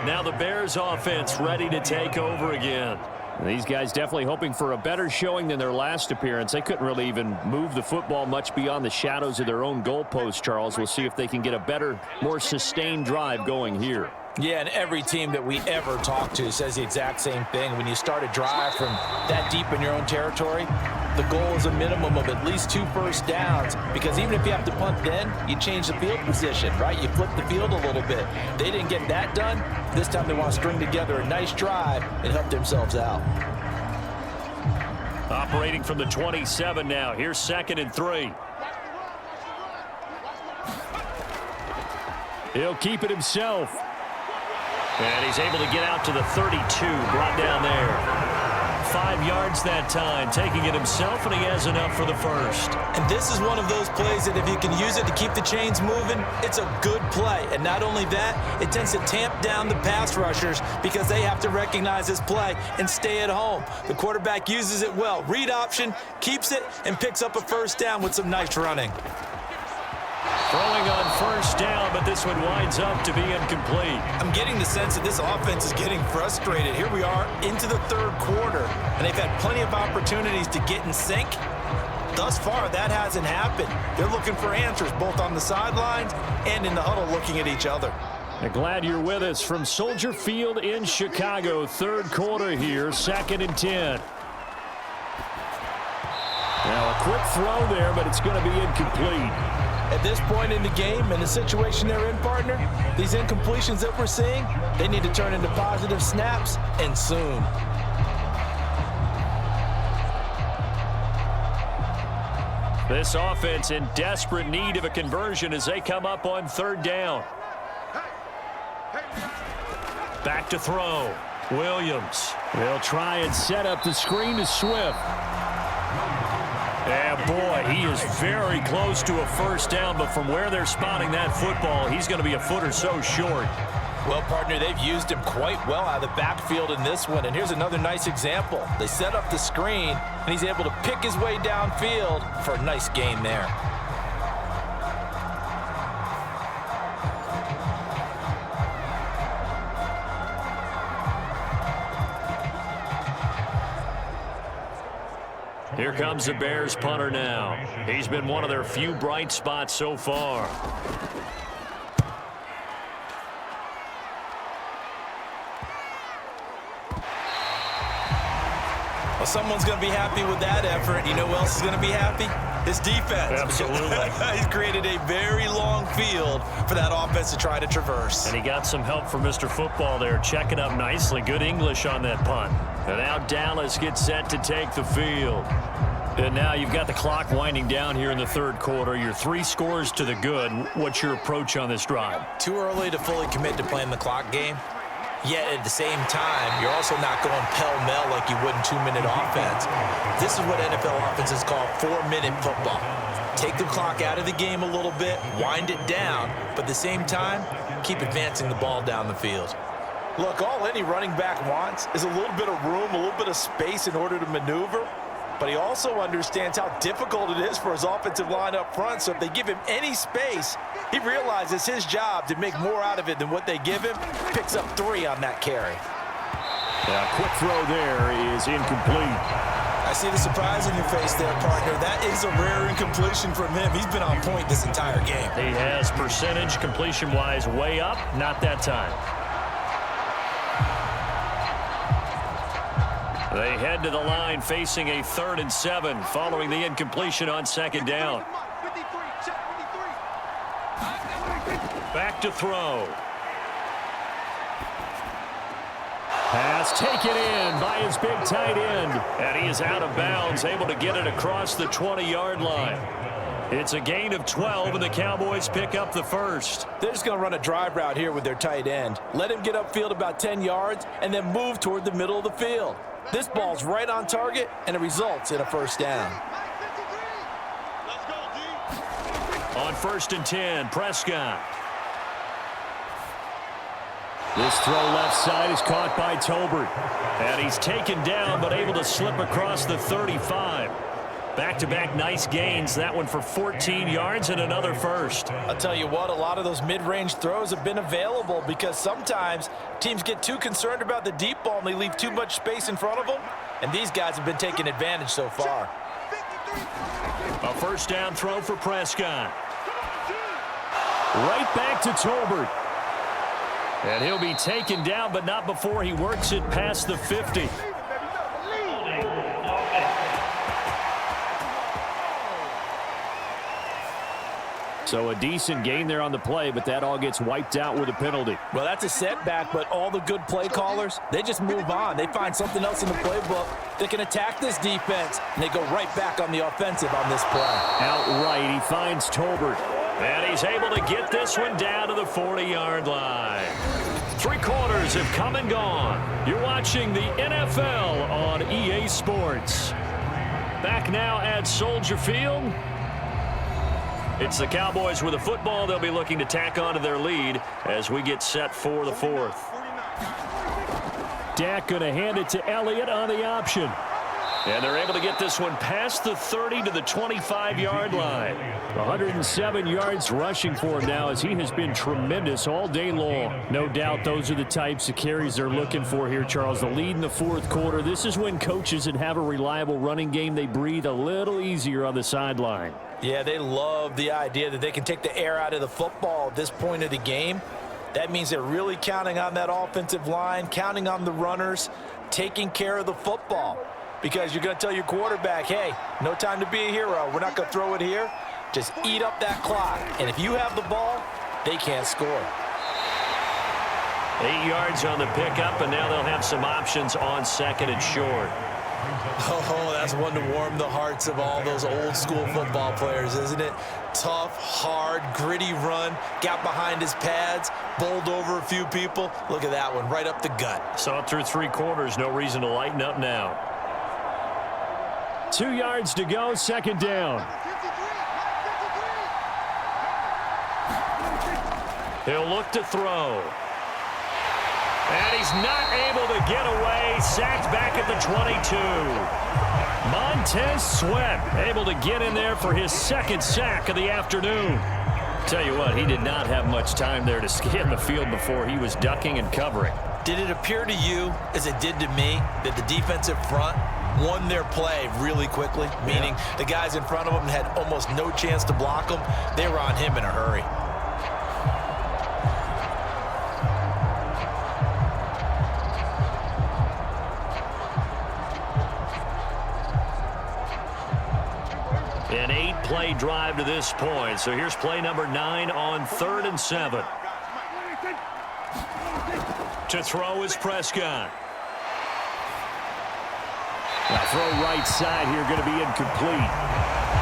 S2: Now the Bears offense ready to take over again.
S4: These guys definitely hoping for a better showing than their last appearance. They couldn't really even move the football much beyond the shadows of their own goalpost, Charles. We'll see if they can get a better, more sustained drive going here.
S3: Yeah, and every team that we ever talk to says the exact same thing. When you start a drive from that deep in your own territory, the goal is a minimum of at least 2 first downs, because even if you have to punt then, you change the field position, right? You flip the field a little bit. They didn't get that done. This time they want to string together a nice drive and help themselves out.
S2: Operating from the 27 now. Here's 2nd and 3.
S4: He'll keep it himself.
S2: And he's able to get out to the 32, brought down there. 5 yards that time, taking it himself, and he has enough for the first.
S3: And this is one of those plays that if you can use it to keep the chains moving, it's a good play. And not only that, it tends to tamp down the pass rushers because they have to recognize this play and stay at home. The quarterback uses it well. Read option, keeps it, and picks up a first down with some nice running.
S2: Throwing on first down, but this one winds up to be incomplete.
S3: I'm getting the sense that this offense is getting frustrated. Here we are into the 3rd quarter, and they've had plenty of opportunities to get in sync. Thus far, that hasn't happened. They're looking for answers both on the sidelines and in the huddle looking at each other.
S4: I'm glad you're with us from Soldier Field in Chicago. 3rd quarter here, 2nd and 10. Now a quick throw there, but it's going to be incomplete.
S3: At this point in the game and the situation they're in, partner, these incompletions that we're seeing, they need to turn into positive snaps, and soon.
S2: This offense in desperate need of a conversion as they come up on 3rd down. Back to throw. Williams.
S4: They'll try and set up the screen to Swift.
S2: Yeah, boy, he is very close to a first down, but from where they're spotting that football, he's going to be a foot or so short.
S3: Well, partner, they've used him quite well out of the backfield in this one, and here's another nice example. They set up the screen, and he's able to pick his way downfield for a nice gain there.
S2: Here comes the Bears punter now. He's been one of their few bright spots so far.
S3: Well, someone's going to be happy with that effort. You know who else is going to be happy? His defense.
S2: Absolutely.
S3: He's created a very long field for that offense to try to traverse.
S2: And he got some help from Mr. Football there, checking up nicely. Good English on that punt. And now Dallas gets set to take the field. And now you've got the clock winding down here in the 3rd quarter. You're 3 scores to the good. What's your approach on this drive?
S3: Too early to fully commit to playing the clock game. Yet at the same time, you're also not going pell-mell like you would in 2-minute offense. This is what NFL offenses call 4-minute football. Take the clock out of the game a little bit, wind it down, but at the same time, keep advancing the ball down the field. Look, all any running back wants is a little bit of room, a little bit of space in order to maneuver. But he also understands how difficult it is for his offensive line up front. So if they give him any space, he realizes his job to make more out of it than what they give him. Picks up 3 on that carry.
S4: Quick throw there is incomplete.
S3: I see the surprise in your face there, partner. That is a rare incompletion from him. He's been on point this entire game.
S2: He has percentage completion-wise way up. Not that time. They head to the line facing a 3rd and 7 following the incompletion on 2nd down. Back to throw. Pass taken in by his big tight end. And he is out of bounds, able to get it across the 20-yard line. It's a gain of 12, and the Cowboys pick up the first.
S3: They're just going to run a drive route here with their tight end. Let him get upfield about 10 yards and then move toward the middle of the field. This ball's right on target, and it results in a first down.
S2: On 1st and 10, Prescott.
S4: This throw left side is caught by Tolbert.
S2: And he's taken down, but able to slip across the 35. Back-to-back nice gains. That one for 14 yards and another first.
S3: I'll tell you what, a lot of those mid-range throws have been available because sometimes teams get too concerned about the deep ball and they leave too much space in front of them. And these guys have been taking advantage so far.
S2: A first down throw for Prescott. Right back to Tolbert. And he'll be taken down, but not before he works it past the 50.
S4: So a decent gain there on the play, but that all gets wiped out with a penalty.
S3: Well, that's a setback, but all the good play callers, they just move on. They find something else in the playbook. They can attack this defense, and they go right back on the offensive on this play.
S4: Outright, he finds Tolbert.
S2: And he's able to get this one down to the 40-yard line. 3 quarters have come and gone. You're watching the NFL on EA Sports. Back now at Soldier Field. It's the Cowboys with a football. They'll be looking to tack on to their lead as we get set for the 4th.
S4: Dak going to hand it to Elliott on the option.
S2: And they're able to get this one past the 30 to the 25-yard line.
S4: 107 yards rushing for him now as he has been tremendous all day long. No doubt those are the types of carries they're looking for here, Charles. The lead in the 4th quarter. This is when coaches that have a reliable running game, they breathe a little easier on the sideline.
S3: Yeah, they love the idea that they can take the air out of the football at this point of the game. That means they're really counting on that offensive line, counting on the runners, taking care of the football. Because you're going to tell your quarterback, hey, no time to be a hero. We're not going to throw it here. Just eat up that clock. And if you have the ball, they can't score.
S2: 8 yards on the pickup, and now they'll have some options on 2nd and short.
S3: Oh, that's one to warm the hearts of all those old school football players, isn't it? Tough, hard, gritty run, got behind his pads, bowled over a few people. Look at that one, right up the gut.
S2: Saw it through 3 quarters, no reason to lighten up now.
S4: 2 yards to go, 2nd down.
S2: He'll look to throw. And he's not able to get away. Sacked back at the 22. Montez Sweat able to get in there for his 2nd sack of the afternoon. Tell you what, he did not have much time there to scan the field before he was ducking and covering.
S3: Did it appear to you, as it did to me, that the defensive front won their play really quickly? Meaning the guys in front of them had almost no chance to block them. They were on him in a hurry.
S2: An 8-play drive to this point. So here's play number 9 on 3rd and 7. To throw is Prescott.
S4: That throw right side here going to be incomplete.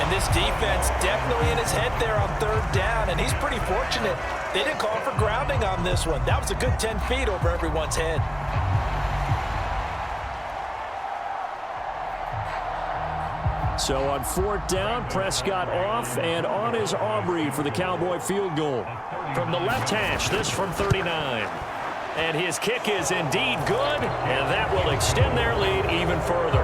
S3: And this defense definitely in his head there on 3rd down, and he's pretty fortunate. They didn't call for grounding on this one. That was a good 10 feet over everyone's head.
S4: So on 4th down, Prescott off, and on is Aubrey for the Cowboy field goal.
S2: From the left hash, this from 39. And his kick is indeed good, and that will extend their lead even further.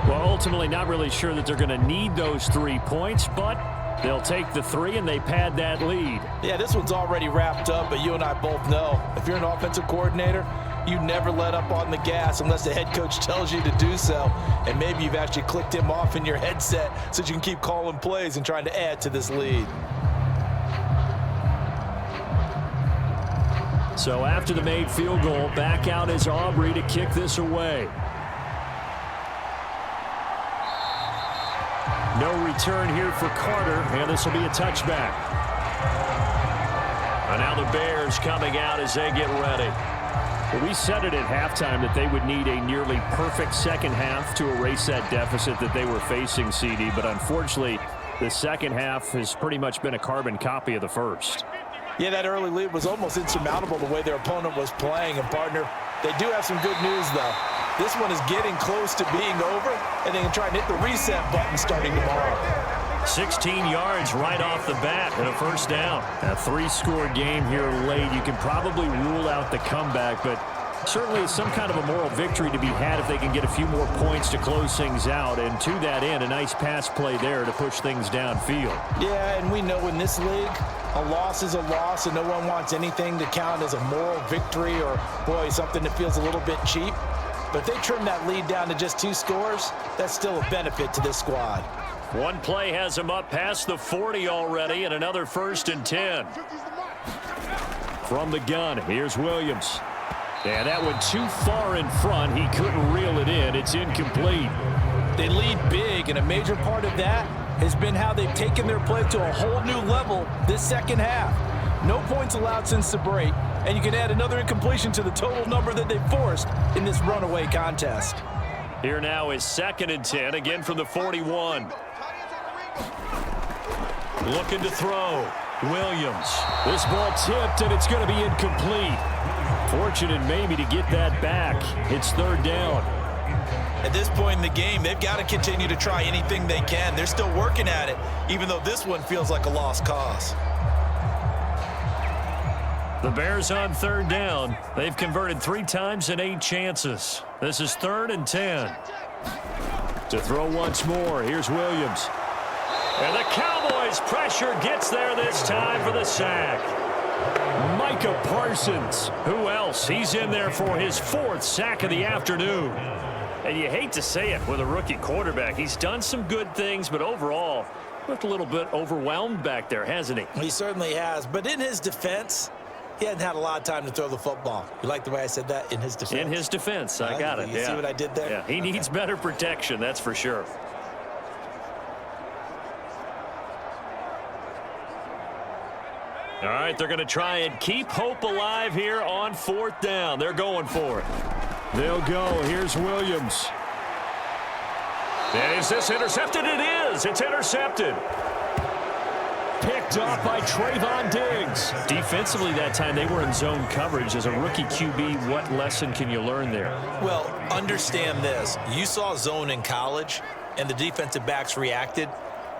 S4: Well, ultimately not really sure that they're going to need those 3 points, but they'll take the 3 and they pad that lead.
S3: Yeah, this one's already wrapped up, but you and I both know if you're an offensive coordinator, you never let up on the gas unless the head coach tells you to do so. And maybe you've actually clicked him off in your headset so you can keep calling plays and trying to add to this lead.
S4: So after the made field goal, back out is Aubrey to kick this away. No return here for Carter, and this will be a touchback. And now the Bears coming out as they get ready. Well, we said it at halftime that they would need a nearly perfect second half to erase that deficit that they were facing, CD. But unfortunately, the second half has pretty much been a carbon copy of the first.
S3: Yeah, that early lead was almost insurmountable the way their opponent was playing. And, partner, they do have some good news, though. This one is getting close to being over, and they can try and hit the reset button starting tomorrow.
S2: 16 yards right off the bat and a first down. A 3-score game here late. You can probably rule out the comeback, but certainly some kind of a moral victory to be had if they can get a few more points to close things out. And to that end, a nice pass play there to push things downfield.
S3: Yeah, and we know in this league, a loss is a loss, and no one wants anything to count as a moral victory or, boy, something that feels a little bit cheap. But if they trim that lead down to just 2 scores, that's still a benefit to this squad.
S2: One play has him up past the 40 already, and another 1st and 10. From the gun, here's Williams. And that one too far in front. He couldn't reel it in. It's incomplete.
S3: They lead big, and a major part of that has been how they've taken their play to a whole new level this second half. No points allowed since the break, and you can add another incompletion to the total number that they've forced in this runaway contest.
S2: Here now is 2nd and 10, again from the 41. Looking to throw. Williams.
S4: This ball tipped, and it's going to be incomplete. Fortunate maybe to get that back. It's 3rd down.
S3: At this point in the game, they've got to continue to try anything they can. They're still working at it, even though this one feels like a lost cause.
S2: The Bears on 3rd down. They've converted 3 times in 8 chances. This is 3rd and 10.
S4: To throw once more, here's Williams.
S2: And the Cowboys pressure gets there this time for the sack.
S4: Micah Parsons.
S2: Who else? He's in there for his 4th sack of the afternoon. And you hate to say it with a rookie quarterback. He's done some good things, but overall, looked a little bit overwhelmed back there, hasn't he?
S3: He certainly has. But in his defense, he hadn't had a lot of time to throw the football. You like the way I said that? In his defense?
S2: In his defense. I got it.
S3: You see what I did there?
S2: Yeah, he needs better protection, that's for sure. All right, they're going to try and keep hope alive here on 4th down. They're going for it.
S4: They'll go. Here's Williams.
S2: And is this intercepted? It is. It's intercepted.
S4: Picked off by Trayvon Diggs.
S2: Defensively that time, they were in zone coverage. As a rookie QB, what lesson can you learn there?
S3: Well, understand this. You saw zone in college, and the defensive backs reacted,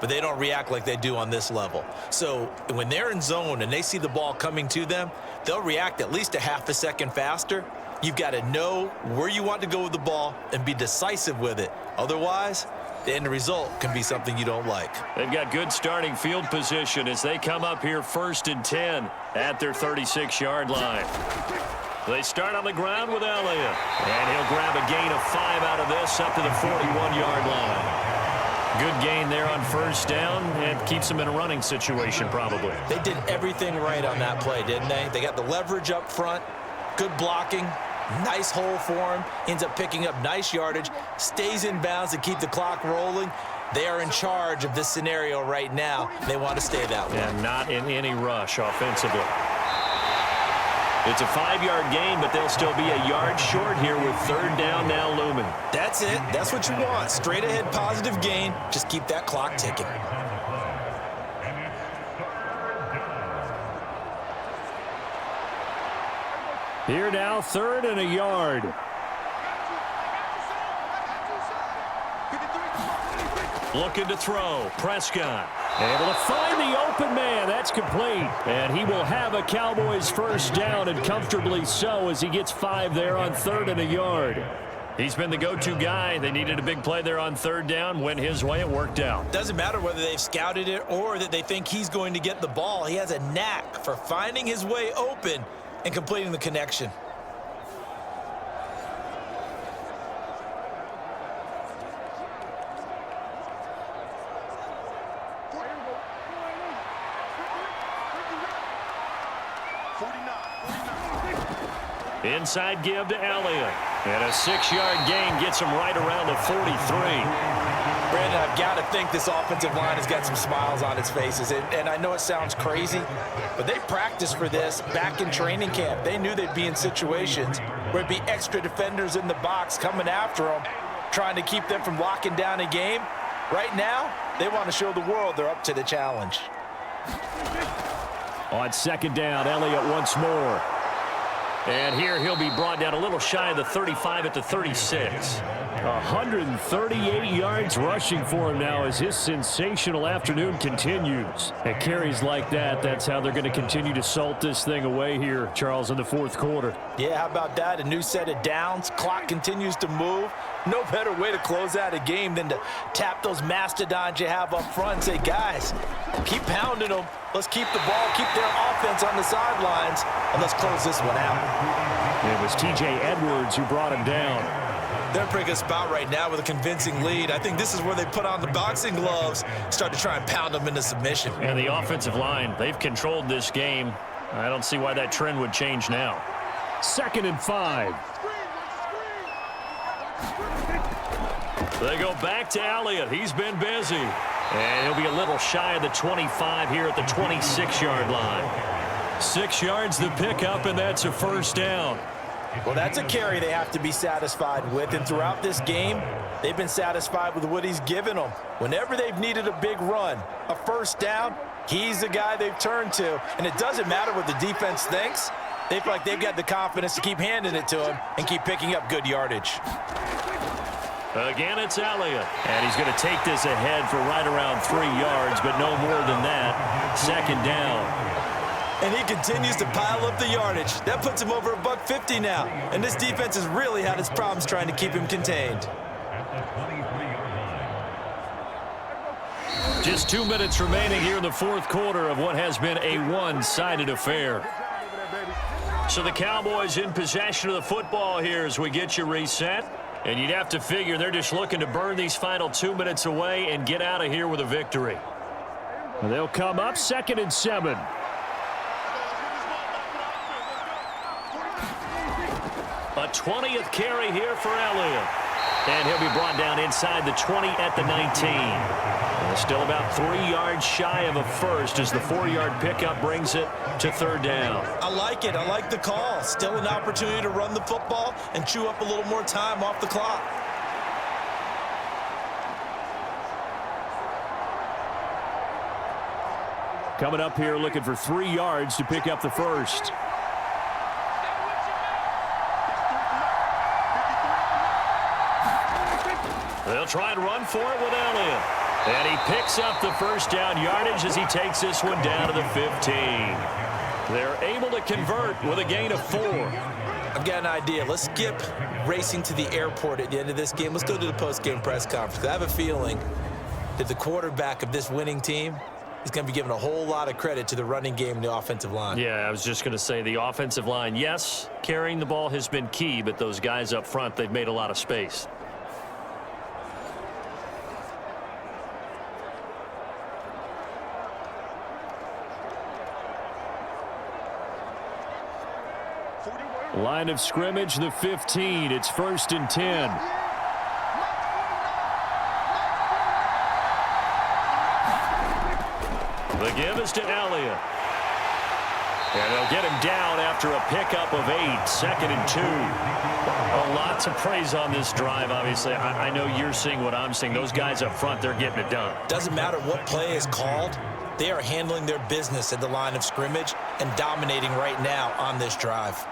S3: but they don't react like they do on this level. So when they're in zone and they see the ball coming to them, they'll react at least a half a second faster. You've got to know where you want to go with the ball and be decisive with it. Otherwise, the end result can be something you don't like.
S2: They've got good starting field position as they come up here 1st and 10 at their 36-yard line. They start on the ground with Elliott, and he'll grab a gain of 5 out of this up to the 41-yard line. Good gain there on 1st down, and keeps them in a running situation probably.
S3: They did everything right on that play, didn't they? They got the leverage up front, good blocking, nice hole for him, ends up picking up nice yardage, stays in bounds to keep the clock rolling. They are in charge of this scenario right now. They want to stay that way.
S2: And not in any rush offensively. It's a 5-yard gain, but they'll still be a yard short here with 3rd down now looming.
S3: That's it. That's what you want. Straight ahead positive gain. Just keep that clock ticking.
S4: Here now, 3rd and a yard.
S2: Looking to throw. Prescott.
S4: Able to find the open man. That's complete. And he will have a Cowboys 1st down, and comfortably so, as he gets 5 there on 3rd and a yard.
S2: He's been the go-to guy. They needed a big play there on 3rd down. Went his way. It worked out.
S3: Doesn't matter whether they've scouted it or that they think he's going to get the ball. He has a knack for finding his way open and completing the connection.
S2: Inside give to Elliott. And a 6-yard gain gets him right around the 43.
S3: Brandon, I've got to think this offensive line has got some smiles on its faces. And I know it sounds crazy, but they practiced for this back in training camp. They knew they'd be in situations where it'd be extra defenders in the box coming after them, trying to keep them from locking down a game. Right now, they want to show the world they're up to the challenge.
S4: On second down, Elliott once more.
S2: And here he'll be brought down a little shy of the 35 at the 36.
S4: 138 yards rushing for him now as his sensational afternoon continues. At carries like that, that's how they're going to continue to salt this thing away here, Charles, in the fourth quarter.
S3: Yeah, how about that? A new set of downs. Clock continues to move. No better way to close out a game than to tap those mastodons you have up front and say, guys, keep pounding them. Let's keep the ball, keep their offense on the sidelines, and let's close this one out.
S4: It was T.J. Edwards who brought him down.
S3: They're in a pretty good spot right now with a convincing lead. I think this is where they put on the boxing gloves, start to try and pound them into submission.
S2: And the offensive line, they've controlled this game. I don't see why that trend would change now.
S4: 2nd and 5.
S2: They go back to Elliott. He's been busy. And he'll be a little shy of the 25 here at the 26-yard line. 6 yards the pickup, and that's a first down.
S3: Well, that's a carry they have to be satisfied with. And throughout this game, they've been satisfied with what he's given them. Whenever they've needed a big run, a first down, he's the guy they've turned to. And it doesn't matter what the defense thinks. They feel like they've got the confidence to keep handing it to him and keep picking up good yardage.
S2: Again, it's Elliott. And he's going to take this ahead for right around 3 yards, but no more than that. 2nd down.
S3: And he continues to pile up the yardage. That puts him over $150 now. And this defense has really had its problems trying to keep him contained.
S2: Just 2 minutes remaining here in the fourth quarter of what has been a one-sided affair. So the Cowboys in possession of the football here as we get you reset. And you'd have to figure they're just looking to burn these final 2 minutes away and get out of here with a victory.
S4: They'll come up 2nd and 7.
S2: A 20th carry here for Elliott. And he'll be brought down inside the 20 at the 19. And still about 3 yards shy of a first as the 4-yard pickup brings it to 3rd down.
S3: I like it. I like the call. Still an opportunity to run the football and chew up a little more time off the clock.
S4: Coming up here looking for 3 yards to pick up the first.
S2: They'll try and run for it with Elliott. And he picks up the first down yardage as he takes this one down to the 15. They're able to convert with a gain of 4.
S3: I've got an idea. Let's skip racing to the airport at the end of this game. Let's go to the post-game press conference. I have a feeling that the quarterback of this winning team is going to be given a whole lot of credit to the running game and the offensive line.
S2: Yeah, I was just going to say the offensive line, yes, carrying the ball has been key, but those guys up front, they've made a lot of space.
S4: Line of scrimmage, the 15. It's 1st and 10.
S2: The give is to Elliott. And they'll get him down after a pickup of 8. 2nd and 2. A lot to praise on this drive, obviously. I know you're seeing what I'm seeing. Those guys up front, they're getting it done.
S3: Doesn't matter what play is called. They are handling their business at the line of scrimmage and dominating right now on this drive.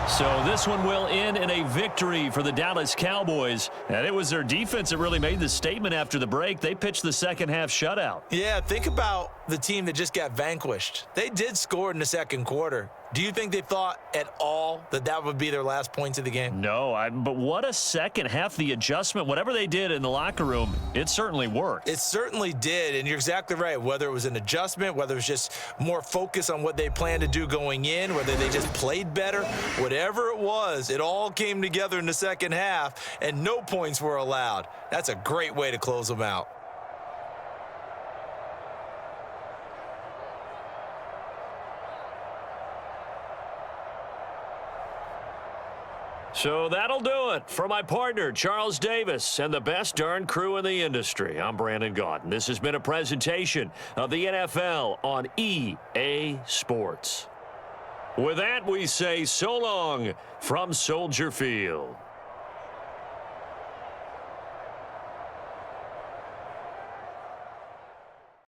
S2: So this one will end in a victory for the Dallas Cowboys. And it was their defense that really made the statement after the break. They pitched the second half shutout.
S3: Yeah, think about the team that just got vanquished. They did score in the second quarter. Do you think they thought at all that that would be their last points of the game?
S2: No, but what a second half. The adjustment, whatever they did in the locker room, it certainly worked.
S3: It certainly did, and you're exactly right. Whether it was an adjustment, whether it was just more focus on what they planned to do going in, whether they just played better, whatever it was, it all came together in the second half, and no points were allowed. That's a great way to close them out.
S2: So that'll do it. For my partner, Charles Davis, and the best darn crew in the industry, I'm Brandon Gaudin. This has been a presentation of the NFL on EA Sports. With that, we say so long from Soldier Field.